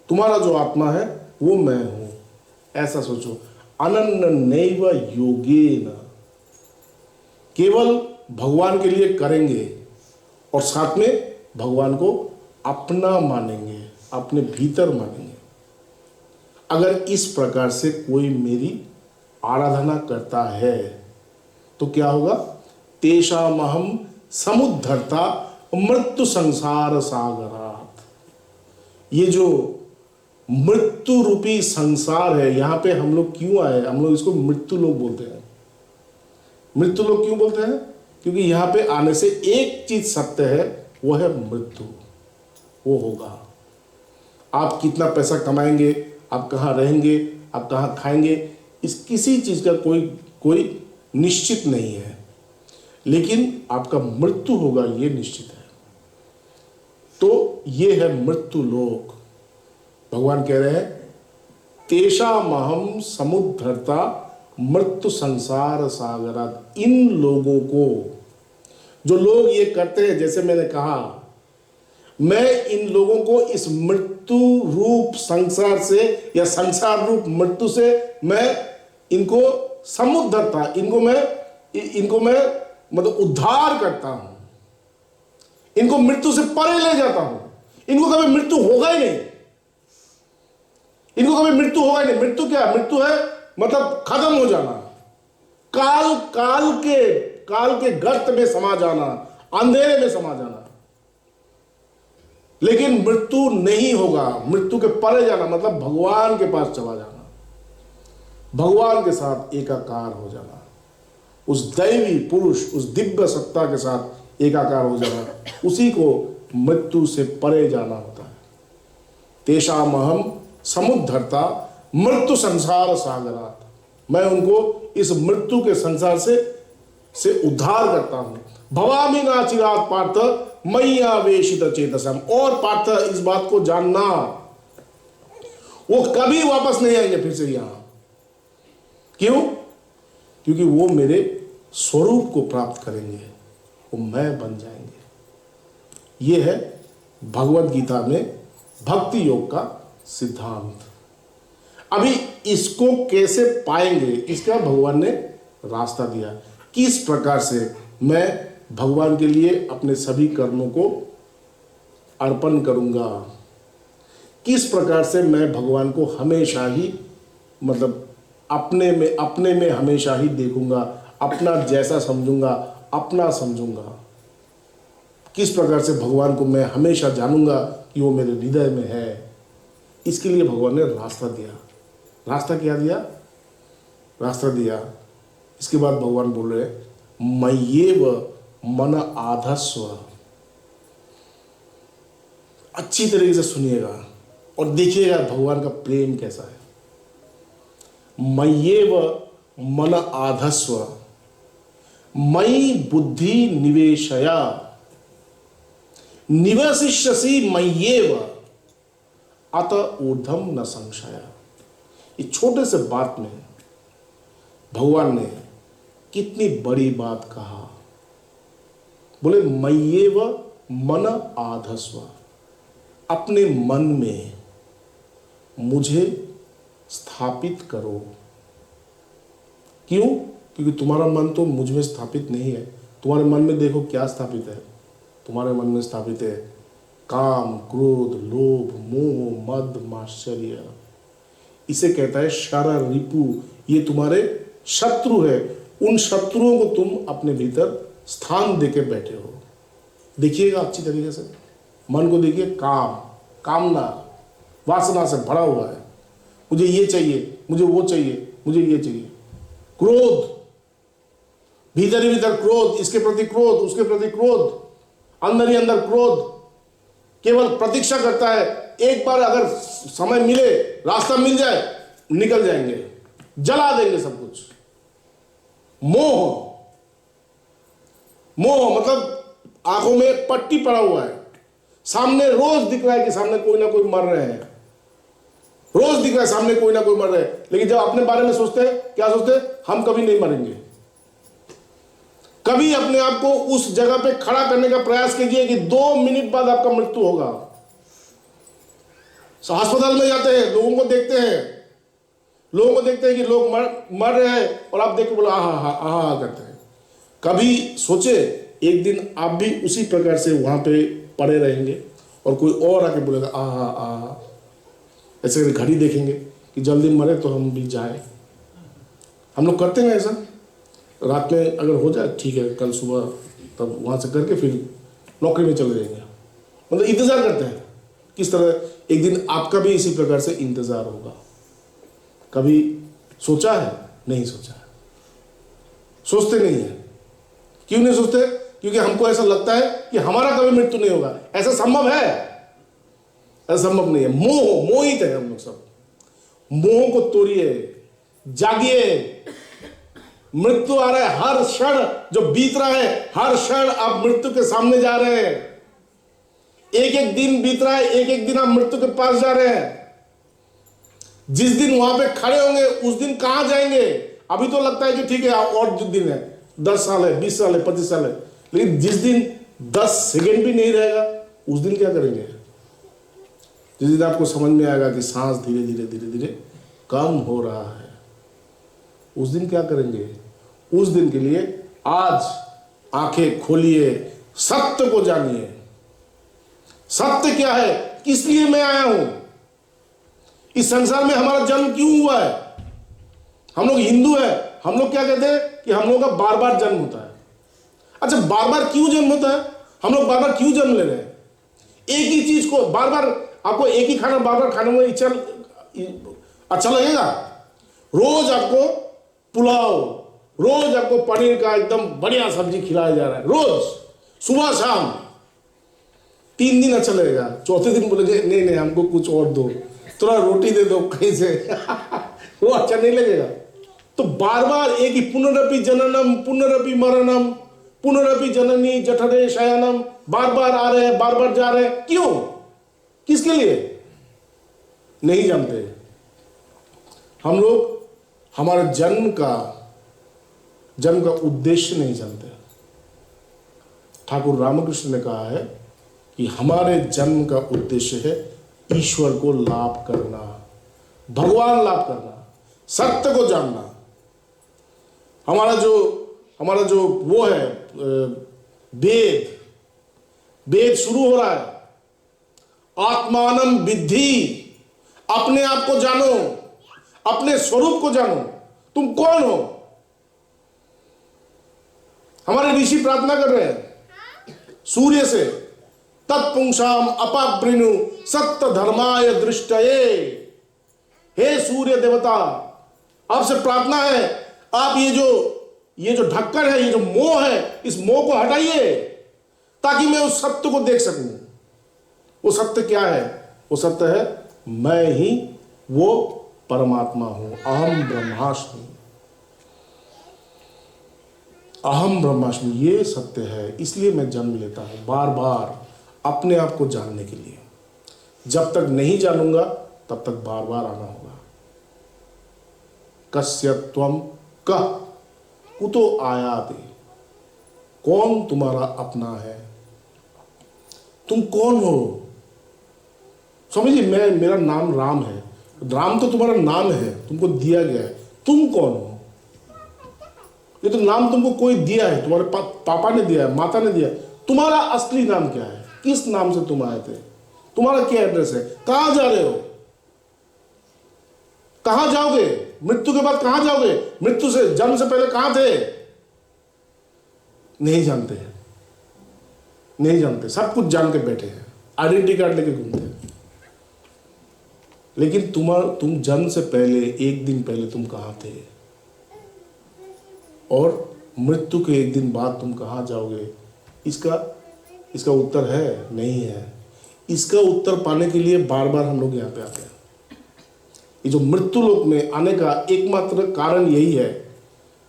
तुम्हारा जो आत्मा है वो मैं हूं, ऐसा सोचो। अनन्यैव योगेन, केवल भगवान के लिए करेंगे और साथ में भगवान को अपना मानेंगे, अपने भीतर मानेंगे। अगर इस प्रकार से कोई मेरी आराधना करता है तो क्या होगा? तेषामहं समुद्धर्ता मृत्यु संसार सागरात। ये जो मृत्यु रूपी संसार है, यहां पे हम लोग क्यों आए? हम लोग इसको मृत्यु लोक बोलते हैं। मृत्यु लोक क्यों बोलते हैं? क्योंकि यहां पे आने से एक चीज सत्य है, वो है मृत्यु। वो होगा। आप कितना पैसा कमाएंगे, आप कहाँ रहेंगे, आप कहाँ खाएंगे, इस किसी चीज का कोई निश्चित नहीं है, लेकिन आपका मृत्यु होगा ये निश्चित है। तो ये है मृत्यु लोक। भगवान कह रहे हैं तेषामहं समुद्धर्ता मृत्यु संसार सागरात। इन लोगों को, जो लोग ये करते हैं, जैसे मैंने कहा, मैं इन लोगों को इस मृत्यु रूप संसार से या संसार रूप मृत्यु से मैं इनको समुद्धरता, इनको मैं मतलब उद्धार करता हूं, इनको मृत्यु से परे ले जाता हूं। इनको कभी मृत्यु होगा ही नहीं, इनको कभी मृत्यु होगा ही नहीं। मृत्यु क्या? मृत्यु है मतलब खत्म हो जाना, काल के गर्त में समा जाना, अंधेरे में समा जाना। लेकिन मृत्यु नहीं होगा। मृत्यु के परे जाना मतलब भगवान के पास चला जाना, भगवान के साथ एकाकार हो जाना, उस दैवी पुरुष, उस दिव्य सत्ता के साथ एकाकार हो जाना, उसी को मृत्यु से परे जाना होता है। तेषामहं समुद्धर्ता मृत्यु संसार सागरात। मैं उनको इस मृत्यु के संसार से उद्धार करता हूं। भवामि नाचिरात पार्थ मय्यावेशित चेतसम। और पार्थ, इस बात को जानना, वो कभी वापस नहीं आएंगे फिर से यहां। क्यों? क्योंकि वो मेरे स्वरूप को प्राप्त करेंगे, वो मैं बन जाएंगे। ये है भगवत गीता में भक्ति योग का सिद्धांत। अभी इसको कैसे पाएंगे, इसका भगवान ने रास्ता दिया। किस प्रकार से मैं भगवान के लिए अपने सभी कर्मों को अर्पण करूंगा, किस प्रकार से मैं भगवान को हमेशा ही मतलब अपने में हमेशा ही देखूंगा, अपना जैसा समझूंगा, अपना समझूंगा। किस प्रकार से भगवान को मैं हमेशा जानूंगा कि वो मेरे हृदय में है। इसके लिए भगवान ने रास्ता दिया। रास्ता क्या दिया? रास्ता दिया। इसके बाद भगवान बोल रहे मय्येव मन आधस्व। अच्छी तरीके से सुनिएगा और देखिएगा भगवान का प्रेम कैसा है। मय्येव मन आधस्व मयि बुद्धि निवेशया निवसिष्यसि मय्येव अत ऊर्ध्वं न संशय। इस छोटे से बात में भगवान ने कितनी बड़ी बात कहा। बोले मय्येव मन आधस्व, अपने मन में मुझे स्थापित करो। क्यों? क्योंकि तुम्हारा मन तो मुझ में स्थापित नहीं है। तुम्हारे मन में देखो क्या स्थापित है। तुम्हारे मन में स्थापित है काम, क्रोध, लोभ, मोह, मद, माश्चर्य। इसे कहता है शर रिपु। ये तुम्हारे शत्रु है। उन शत्रुओं को तुम अपने भीतर स्थान देके बैठे हो। देखिएगा अच्छी तरीके से, मन को देखिए। काम, कामना, वासना से भरा हुआ है। मुझे ये चाहिए, मुझे वो चाहिए, मुझे ये चाहिए। क्रोध, भीतर ही भीतर क्रोध, इसके प्रति क्रोध, उसके प्रति क्रोध, अंदर ही अंदर क्रोध। केवल प्रतीक्षा करता है एक बार अगर समय मिले, रास्ता मिल जाए, निकल जाएंगे, जला देंगे सब कुछ। मोह, मोह मतलब आंखों में पट्टी पड़ा हुआ है। सामने रोज दिख रहा है कि सामने कोई ना कोई मर रहे हैं। रोज दिख रहा है सामने कोई ना कोई मर रहे हैं। लेकिन जब अपने बारे में सोचते हैं, क्या सोचते हैं? हम कभी नहीं मरेंगे। कभी अपने आप को उस जगह पे खड़ा करने का प्रयास कीजिए कि 2 मिनट बाद आपका मृत्यु होगा। अस्पताल में जाते हैं, लोगों को देखते हैं कि लोग मर रहे हैं और आप देख के बोलो आहा करते हैं। कभी सोचे एक दिन आप भी उसी प्रकार से वहां पे पड़े रहेंगे और कोई और आके बोलेगा आहा। ऐसे घड़ी देखेंगे कि जल्दी मरे तो हम भी जाए। हम लोग करते हैं ऐसा। रात में अगर हो जाए ठीक है, कल सुबह तब वहाँ से करके फिर नौकरी में चले जाएंगे। मतलब इंतज़ार करते हैं। किस तरह एक दिन आपका भी इसी प्रकार से इंतज़ार होगा। कभी सोचा है? नहीं सोचा है। सोचते नहीं है। क्यों नहीं सोचते? क्योंकि हमको ऐसा लगता है कि हमारा कभी मृत्यु नहीं होगा। ऐसा संभव है? ऐसा संभव नहीं है। मोहित है हम लोग सब। मोह को तोड़िए, जागिए। मृत्यु आ रहा है। हर क्षण जो बीत रहा है, हर क्षण आप मृत्यु के सामने जा रहे हैं। एक एक दिन बीत रहा है, एक एक दिन आप मृत्यु के पास जा रहे हैं। जिस दिन वहां पे खड़े होंगे उस दिन कहां जाएंगे? अभी तो लगता है कि ठीक है और जो दिन है, 10 साल है, 20 साल है, 25 साल है, लेकिन जिस दिन 10 सेकेंड भी नहीं रहेगा उस दिन क्या करेंगे? जिस दिन आपको समझ में आएगा कि सांस धीरे धीरे कम हो रहा है, उस दिन क्या करेंगे? उस दिन के लिए आज आंखें खोलिए, सत्य को जानिए। सत्य क्या है? किस लिए मैं आया हूं? इस संसार में हमारा जन्म क्यों हुआ है? हम लोग हिंदू हैं, हम लोग क्या कहते हैं कि हम लोगों का बार बार जन्म होता है। अच्छा, बार बार क्यों जन्म होता है? हम लोग बार बार क्यों जन्म ले रहे हैं? एक ही चीज को बार बार, आपको एक ही खाना बार बार खाने में इच्छा अच्छा लगेगा? रोज आपको पुलाव, रोज आपको पनीर का एकदम बढ़िया सब्जी खिलाया जा रहा है, रोज सुबह शाम, 3 दिन अच्छा लगेगा। चौथे दिन बोलेंगे नहीं हमको कुछ और दो, थोड़ा रोटी दे दो कहीं से वो अच्छा नहीं लगेगा। तो बार बार एक ही पुनरपि जननम पुनरपि मरणम पुनरपि जननी जठरे शयनम, बार बार आ रहे हैं, बार बार जा रहे हैं। क्यों? किसके लिए? नहीं जानते हम लोग। हमारे जन्म का उद्देश्य नहीं जानते। ठाकुर रामकृष्ण ने कहा है कि हमारे जन्म का उद्देश्य है ईश्वर को लाभ करना, भगवान लाभ करना, सत्य को जानना। हमारा जो वो है वेद शुरू हो रहा है। आत्मानम विद्धि, अपने आप को जानो, अपने स्वरूप को जानो, तुम कौन हो। हमारे ऋषि प्रार्थना कर रहे हैं सूर्य से, तत्पुंसाम अपावृणु सत्य धर्माय दृष्टये। हे सूर्य देवता, आपसे प्रार्थना है, आप ये जो ढक्कन है, ये जो मोह है, इस मोह को हटाइए ताकि मैं उस सत्य को देख सकूं। वो सत्य क्या है? वो सत्य है मैं ही वो परमात्मा हूं, अहम ब्रह्मास्मि, अहम ब्रह्मास्मि, ये सत्य है। इसलिए मैं जन्म लेता हूं बार बार अपने आप को जानने के लिए। जब तक नहीं जानूंगा तब तक बार बार आना होगा। कस्य त्वम कः कुतो आयाति, कौन तुम्हारा अपना है, तुम कौन हो? समझिए, मेरा नाम राम है, राम तो तुम्हारा नाम है, तुमको दिया गया है। तुम कौन हो? ये तो नाम तुमको कोई दिया है, तुम्हारे पापा ने दिया है, माता ने दिया है। तुम्हारा असली नाम क्या है? किस नाम से तुम आए थे? तुम्हारा क्या एड्रेस है? कहां जा रहे हो? कहां जाओगे? मृत्यु के बाद कहां जाओगे? मृत्यु से, जन्म से पहले कहां थे? नहीं जानते हैं, नहीं जानते। सब कुछ जान के बैठे हैं, आइडेंटिटी कार्ड लेके घूमते हैं। लेकिन तुम जन्म से पहले, एक दिन पहले तुम कहां थे? और मृत्यु के एक दिन बाद तुम कहां जाओगे? इसका उत्तर है? नहीं है। इसका उत्तर पाने के लिए बार बार हम लोग यहाँ पे आते हैं। ये जो मृत्यु लोक में आने का एकमात्र कारण यही है,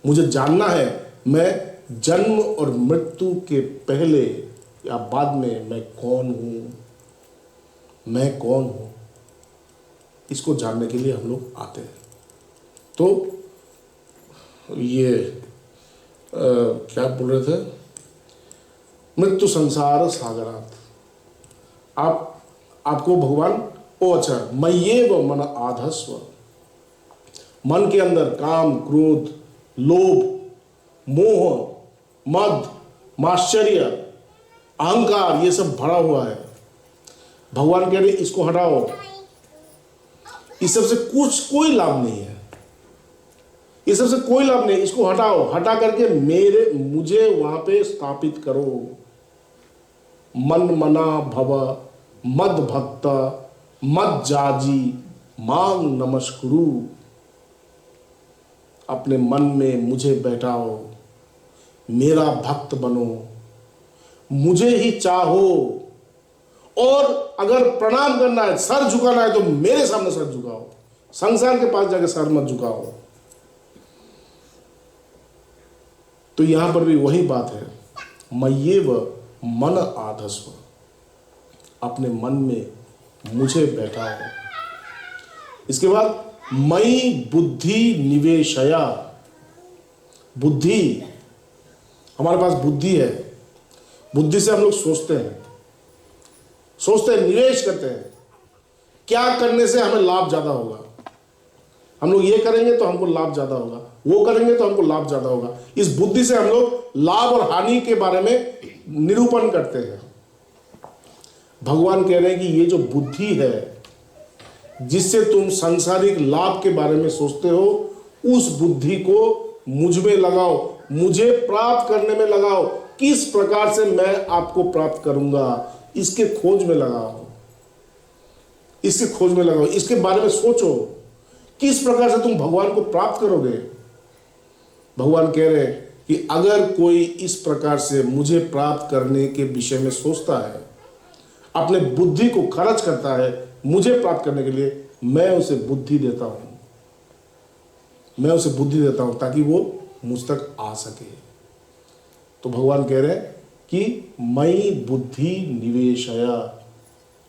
मुझे जानना है मैं जन्म और मृत्यु के पहले या बाद में मैं कौन हूँ, मैं कौन हूँ। इसको जानने के लिए हम लोग आते हैं। तो ये क्या बोल रहे थे? मृत्यु संसार सागरात। आपको भगवान, अच्छा, मय्येव मन आधस्व, मन के अंदर काम, क्रोध, लोभ, मोह, मद, माश्चर्य, अहंकार, ये सब भरा हुआ है। भगवान कह रहे इसको हटाओ। इस सबसे कोई लाभ नहीं है, इस सबसे कोई लाभ नहीं। इसको हटाओ, हटा करके मुझे वहां पे स्थापित करो। मन मना भव मद भक्त मद जाजी मांग नमस्कुरु। अपने मन में मुझे बैठाओ, मेरा भक्त बनो, मुझे ही चाहो, और अगर प्रणाम करना है, सर झुकाना है, तो मेरे सामने सर झुकाओ। संसार के पास जाके सर मत झुकाओ। तो यहां पर भी वही बात है, मय्येव मन आधस्व, अपने मन में मुझे बैठाओ। इसके बाद मयि बुद्धि निवेशया। बुद्धि, हमारे पास बुद्धि है, बुद्धि से हम लोग सोचते हैं, निवेश करते हैं, क्या करने से हमें लाभ ज्यादा होगा। हम लोग ये करेंगे तो हमको लाभ ज्यादा होगा, वो करेंगे तो हमको लाभ ज्यादा होगा। इस बुद्धि से हम लोग लाभ और हानि के बारे में निरूपण करते हैं। भगवान कह रहे हैं कि ये जो बुद्धि है, जिससे तुम सांसारिक लाभ के बारे में सोचते हो, उस बुद्धि को मुझ में लगाओ, मुझे प्राप्त करने में लगाओ। किस प्रकार से मैं आपको प्राप्त करूंगा, इसके खोज में लगाओ, इसके खोज में लगाओ, इसके बारे में सोचो, किस प्रकार से तुम भगवान को प्राप्त करोगे। भगवान कह रहे हैं कि अगर कोई इस प्रकार से मुझे प्राप्त करने के विषय में सोचता है, अपने बुद्धि को खर्च करता है मुझे प्राप्त करने के लिए, मैं उसे बुद्धि देता हूं, मैं उसे बुद्धि देता हूं ताकि वो मुझ तक आ सके। तो भगवान कह रहे हैं कि मयि बुद्धि निवेशया,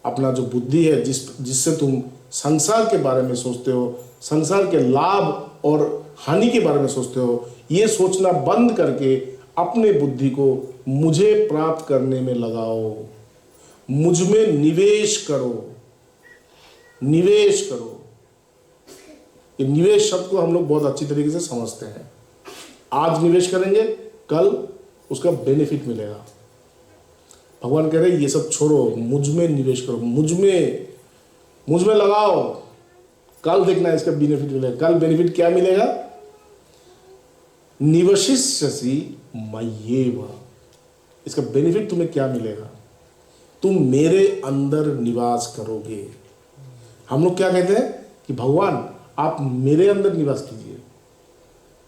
अपना जो बुद्धि है, जिससे तुम संसार के बारे में सोचते हो, संसार के लाभ और हानि के बारे में सोचते हो, ये सोचना बंद करके अपने बुद्धि को मुझे प्राप्त करने में लगाओ, मुझ में निवेश करो, निवेश करो। ये निवेश शब्द को हम लोग बहुत अच्छी तरीके से समझते हैं। आज निवेश करेंगे, कल उसका बेनिफिट मिलेगा। भगवान कह रहे हैं ये सब छोड़ो, मुझ में निवेश करो, मुझ में लगाओ, कल देखना इसका बेनिफिट मिलेगा। कल बेनिफिट क्या मिलेगा? निवशिष्यसि मय्येव, इसका बेनिफिट तुम्हें क्या मिलेगा? तुम मेरे अंदर निवास करोगे। हम लोग क्या कहते हैं कि भगवान आप मेरे अंदर निवास कीजिए।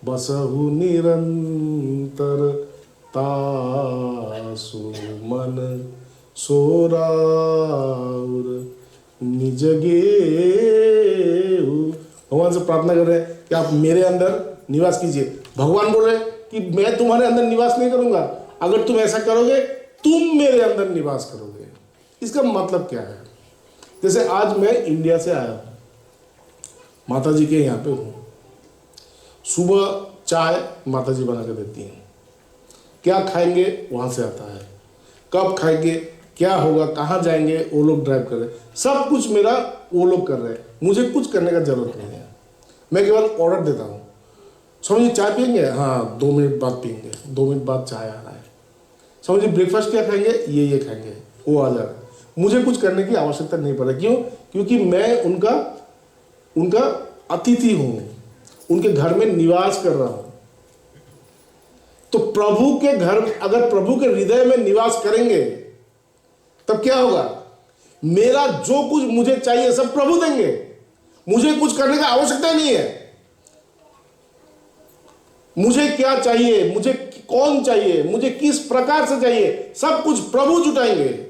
बसहु निरंतर तासु मन सोराउर निज गेहु। भगवान से प्रार्थना कर रहे हैं कि आप मेरे अंदर निवास कीजिए। भगवान बोल रहे हैं कि मैं तुम्हारे अंदर निवास नहीं करूंगा, अगर तुम ऐसा करोगे तुम मेरे अंदर निवास करोगे। इसका मतलब क्या है? जैसे आज मैं इंडिया से आया हूं, माता जी के यहाँ पे हूँ, सुबह चाय माता जी बना के देती हैं, क्या खाएंगे वहाँ से आता है, कब खाएंगे, क्या होगा, कहाँ जाएंगे वो लोग ड्राइव कर रहे हैं, सब कुछ मेरा वो लोग कर रहे हैं, मुझे कुछ करने का जरूरत नहीं है। मैं केवल ऑर्डर देता हूँ, समझिए चाय पियेंगे, हाँ 2 मिनट बाद पियेंगे, 2 मिनट बाद चाय आ रहा है। समझिए ब्रेकफास्ट क्या खाएंगे, ये खाएंगे, वो आ जा रहा है। मुझे कुछ करने की आवश्यकता नहीं पड़ रही। क्यों? क्योंकि मैं उनका अतिथि हूँ, उनके घर में निवास कर रहा हूँ। तो प्रभु के घर, अगर प्रभु के हृदय में निवास करेंगे तब क्या होगा? मेरा जो कुछ मुझे चाहिए सब प्रभु देंगे, मुझे कुछ करने की आवश्यकता नहीं है। मुझे क्या चाहिए, मुझे कौन चाहिए, मुझे किस प्रकार से चाहिए, सब कुछ प्रभु जुटाएंगे,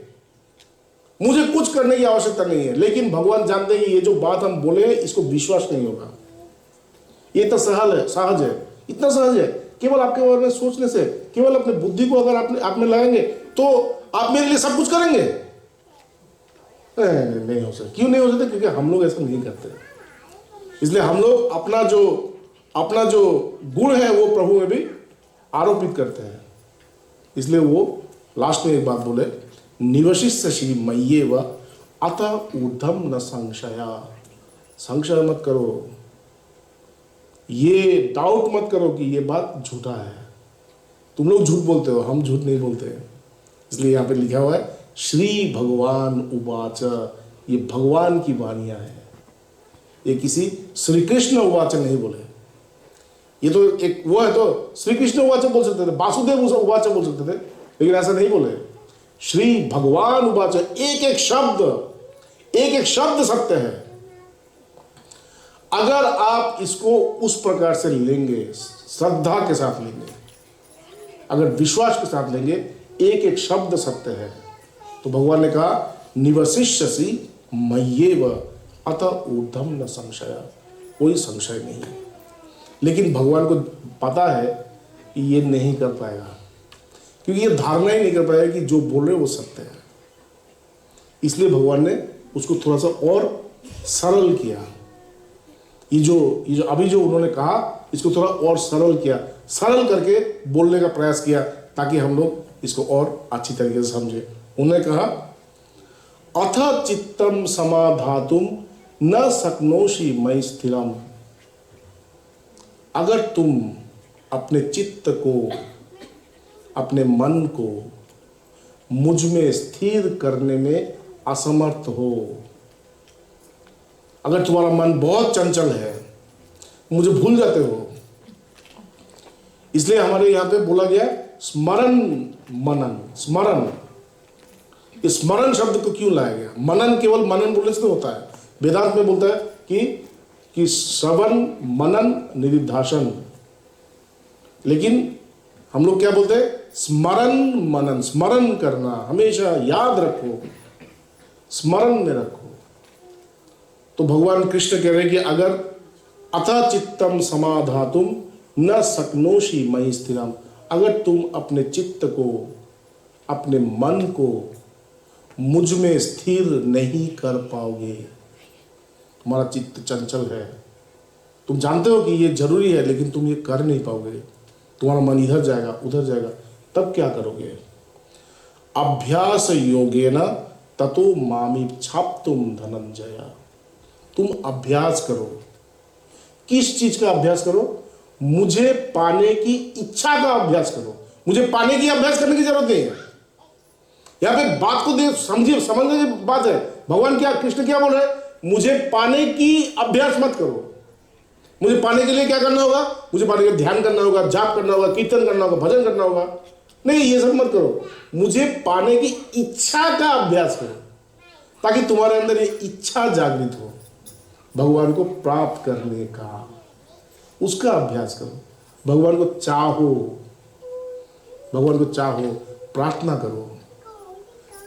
मुझे कुछ करने की आवश्यकता नहीं है। लेकिन भगवान जानते हैं कि ये जो बात हम बोले इसको विश्वास नहीं होगा, ये तो सहज है, इतना सहज है, केवल आपके बारे में सोचने से, केवल अपने बुद्धि को अगर आप में लगाएंगे तो आप मेरे लिए सब कुछ करेंगे। नहीं हो सकता। क्यों नहीं हो सकता? क्योंकि हम लोग ऐसा नहीं करते। इसलिए हम लोग अपना जो गुण है वो प्रभु में भी आरोपित करते हैं। इसलिए वो लास्ट में एक बात बोले, निवशिष्यसि मय्येव अतः ऊर्ध्वं न संशया। संशय मत करो, ये डाउट मत करो कि ये बात झूठा है। तुम लोग झूठ बोलते हो, हम झूठ नहीं बोलते। इसलिए यहाँ पे लिखा हुआ है श्री भगवान उवाच, ये भगवान की वाणियां हैं, ये किसी श्री कृष्ण उवाच नहीं बोले। ये तो एक वो है, तो श्री कृष्ण उवाच बोल सकते थे, वासुदेव उवाच बोल सकते थे, लेकिन ऐसा नहीं बोले। श्री भगवान उवाच, एक एक शब्द सत्य है। अगर आप इसको उस प्रकार से लेंगे, श्रद्धा के साथ लेंगे, अगर विश्वास के साथ लेंगे, एक एक शब्द सत्य है, तो भगवान ने कहा निवशिष्यसि मय्येव अतः ऊर्ध्वं न संशय, कोई संशय नहीं है। लेकिन भगवान को पता है कि ये नहीं कर पाएगा, क्योंकि ये धारणा ही नहीं कर पाएगा कि जो बोल रहे वो सत्य है। इसलिए भगवान ने उसको थोड़ा सा और सरल किया। ये जो अभी जो उन्होंने कहा, इसको थोड़ा और सरल किया, सरल करके बोलने का प्रयास किया, ताकि हम लोग इसको और अच्छी तरीके से समझे। उन्होंने कहा अथ चित्तम समाधातुम न शक्नोषि मयि स्थिरम। अगर तुम अपने चित्त को, अपने मन को मुझ में स्थिर करने में असमर्थ हो, अगर तुम्हारा मन बहुत चंचल है, मुझे भूल जाते हो, इसलिए हमारे यहां पे बोला गया स्मरण मनन। स्मरण शब्द को क्यों लाया गया? मनन केवल मनन बोलने से तो होता है। वेदांत में बोलता है कि श्रवण मनन निधिध्यासन, लेकिन हम लोग क्या बोलते हैं? स्मरण मनन, स्मरण करना, हमेशा याद रखो, स्मरण में रखो। तो भगवान कृष्ण कह रहे हैं कि अगर अथ चित्तम समाधातुम न शक्नोषि मयि स्थिरम, अगर तुम अपने चित्त को, अपने मन को मुझ में स्थिर नहीं कर पाओगे, तुम्हारा चित्त चंचल है, तुम जानते हो कि ये जरूरी है, लेकिन तुम ये कर नहीं पाओगे, तुम्हारा मन इधर जाएगा उधर जाएगा, तब क्या करोगे? अभ्यास योगेन ततो मामीप्साप्तुम धनंजय। तुम अभ्यास करो। किस चीज का अभ्यास करो? मुझे पाने की इच्छा का अभ्यास करो। मुझे पाने की अभ्यास करने की जरूरत नहीं है। यहां पे बात को देख समझिए, समझने की बात है। भगवान क्या, कृष्ण क्या बोल रहे हैं? मुझे पाने की अभ्यास मत करो। मुझे पाने के लिए क्या करना होगा? मुझे पाने के लिए ध्यान करना होगा, जाप करना होगा, कीर्तन करना होगा, भजन करना होगा। नहीं, ये सब मत करो। मुझे पाने की इच्छा का अभ्यास करो, ताकि तुम्हारे अंदर ये इच्छा जागृत हो भगवान को प्राप्त करने का, उसका अभ्यास करो। भगवान को चाहो, भगवान को चाहो, प्रार्थना करो,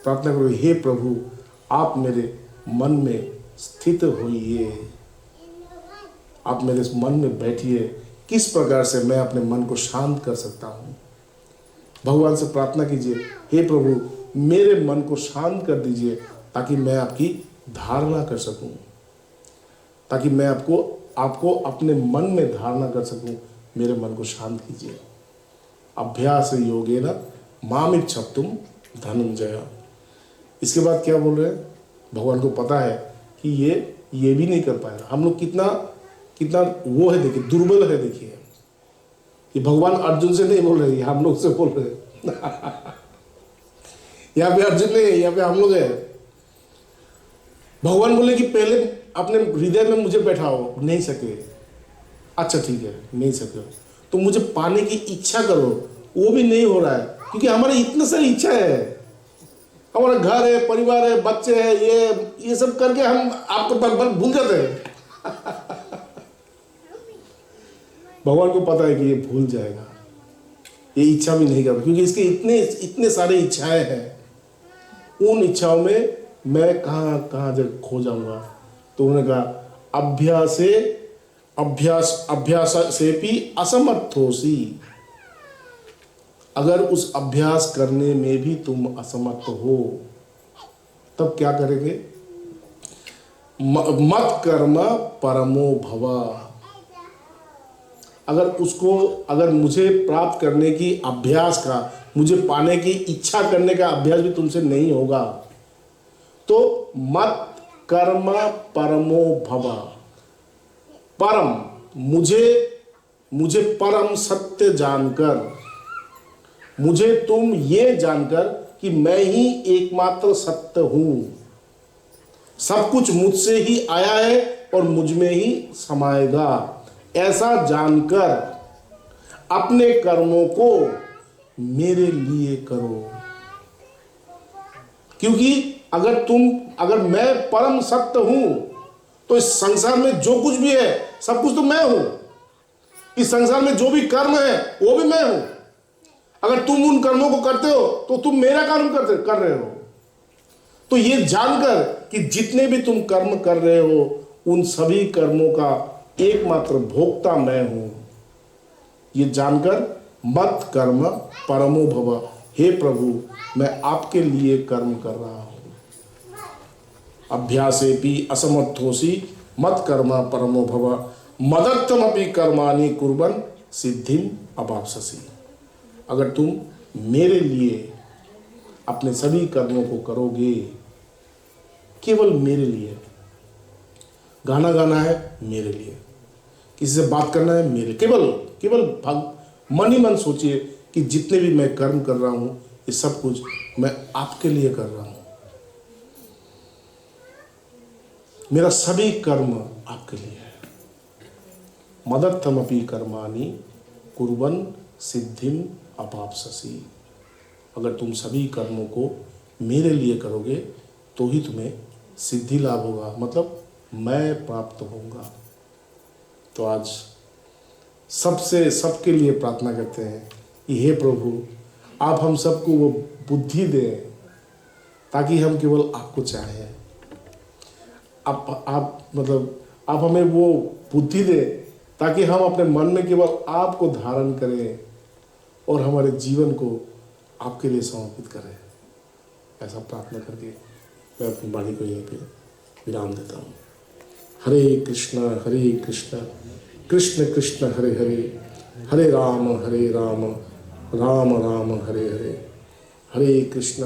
प्रार्थना करो, हे प्रभु आप मेरे मन में स्थित होइए, आप मेरे मन में बैठिए। किस प्रकार से मैं अपने मन को शांत कर सकता हूँ? भगवान से प्रार्थना कीजिए, हे प्रभु मेरे मन को शांत कर दीजिए ताकि मैं आपकी धारणा कर सकूं, ताकि मैं आपको अपने मन में धारणा कर सकूं। मेरे मन को शांत कीजिए। अभ्यास योगेन मामिच्छप्तुम धनंजय। इसके बाद क्या बोल रहे हैं? भगवान को पता है कि ये भी नहीं कर पाएगा। हम लोग कितना वो है, देखिए दुर्बल है। देखिए ये भगवान अर्जुन से नहीं बोल रहे, ये हम लोग से बोल रहे हैं। यहाँ पे अर्जुन नहीं है, यहाँ पे हम लोग है। भगवान बोले कि पहले अपने हृदय में मुझे बैठाओ, नहीं सके। अच्छा ठीक है, नहीं सके तो मुझे पाने की इच्छा करो, वो भी नहीं हो रहा है क्योंकि हमारे इतने सारी इच्छा है। हमारा घर है, परिवार है, बच्चे हैं, ये सब करके हम आपको बल भूल जाते हैं। भगवान को पता है कि ये भूल जाएगा, ये इच्छा भी नहीं करता क्योंकि इसके इतने सारे इच्छाएं हैं। उन इच्छाओं में मैं कहाँ जब खो जाऊंगा। तो उन्होंने कहा अभ्यास से भी असमर्थोसी। अगर उस अभ्यास करने में भी तुम असमर्थ हो तब क्या करेंगे? मत कर्म परमो भव। अगर मुझे प्राप्त करने की अभ्यास का, मुझे पाने की इच्छा करने का अभ्यास भी तुमसे नहीं होगा तो मत कर्म परमो भव। परम मुझे परम सत्य जानकर, मुझे तुम ये जानकर कि मैं ही एकमात्र सत्य हूं, सब कुछ मुझसे ही आया है और मुझ में ही समाएगा, ऐसा जानकर अपने कर्मों को मेरे लिए करो। क्योंकि अगर मैं परम सत्य हूं तो इस संसार में जो कुछ भी है सब कुछ तो मैं हूं। इस संसार में जो भी कर्म है वो भी मैं हूं। अगर तुम उन कर्मों को करते हो तो तुम मेरा कर्म कर रहे हो। तो ये जानकर कि जितने भी तुम कर्म कर रहे हो उन सभी कर्मों का एकमात्र भोक्ता मैं हूं, ये जानकर मत कर्म परमो भव। हे प्रभु मैं आपके लिए कर्म कर रहा हूं। अभ्यासेपि असमर्थोसी मत कर्म परमो भव। मदर्थमपि कर्माणि कुर्वन् सिद्धिम अवाप्स्यसि। अगर तुम मेरे लिए अपने सभी कर्मों को करोगे, केवल मेरे लिए, गाना गाना है मेरे लिए, किसी से बात करना है मेरे, केवल मन ही मन सोचिए कि जितने भी मैं कर्म कर रहा हूं ये सब कुछ मैं आपके लिए कर रहा हूं। मेरा सभी कर्म आपके लिए है। मदर्थमपि कर्माणि कुर्वन् सिद्धिम अवाप्स्यसि। अगर तुम सभी कर्मों को मेरे लिए करोगे तो ही तुम्हें सिद्धि लाभ होगा, मतलब मैं प्राप्त होऊंगा। तो आज सबके लिए प्रार्थना करते हैं कि हे प्रभु आप हम सबको वो बुद्धि दें ताकि हम केवल आपको चाहें। आप हमें वो बुद्धि दें ताकि हम अपने मन में केवल आपको धारण करें और हमारे जीवन को आपके लिए समर्पित करें। ऐसा प्रार्थना करके मैं अपनी वाणी को यहीं पे विराम देता हूँ। हरे कृष्ण कृष्ण कृष्ण हरे हरे, हरे राम राम राम हरे हरे, हरे कृष्ण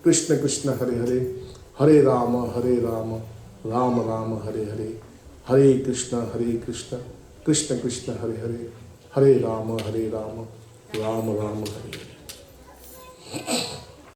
कृष्ण कृष्ण हरे हरे, हरे राम राम राम हरे हरे, हरे कृष्ण कृष्ण कृष्ण हरे हरे, हरे राम राम राम हरे हरे।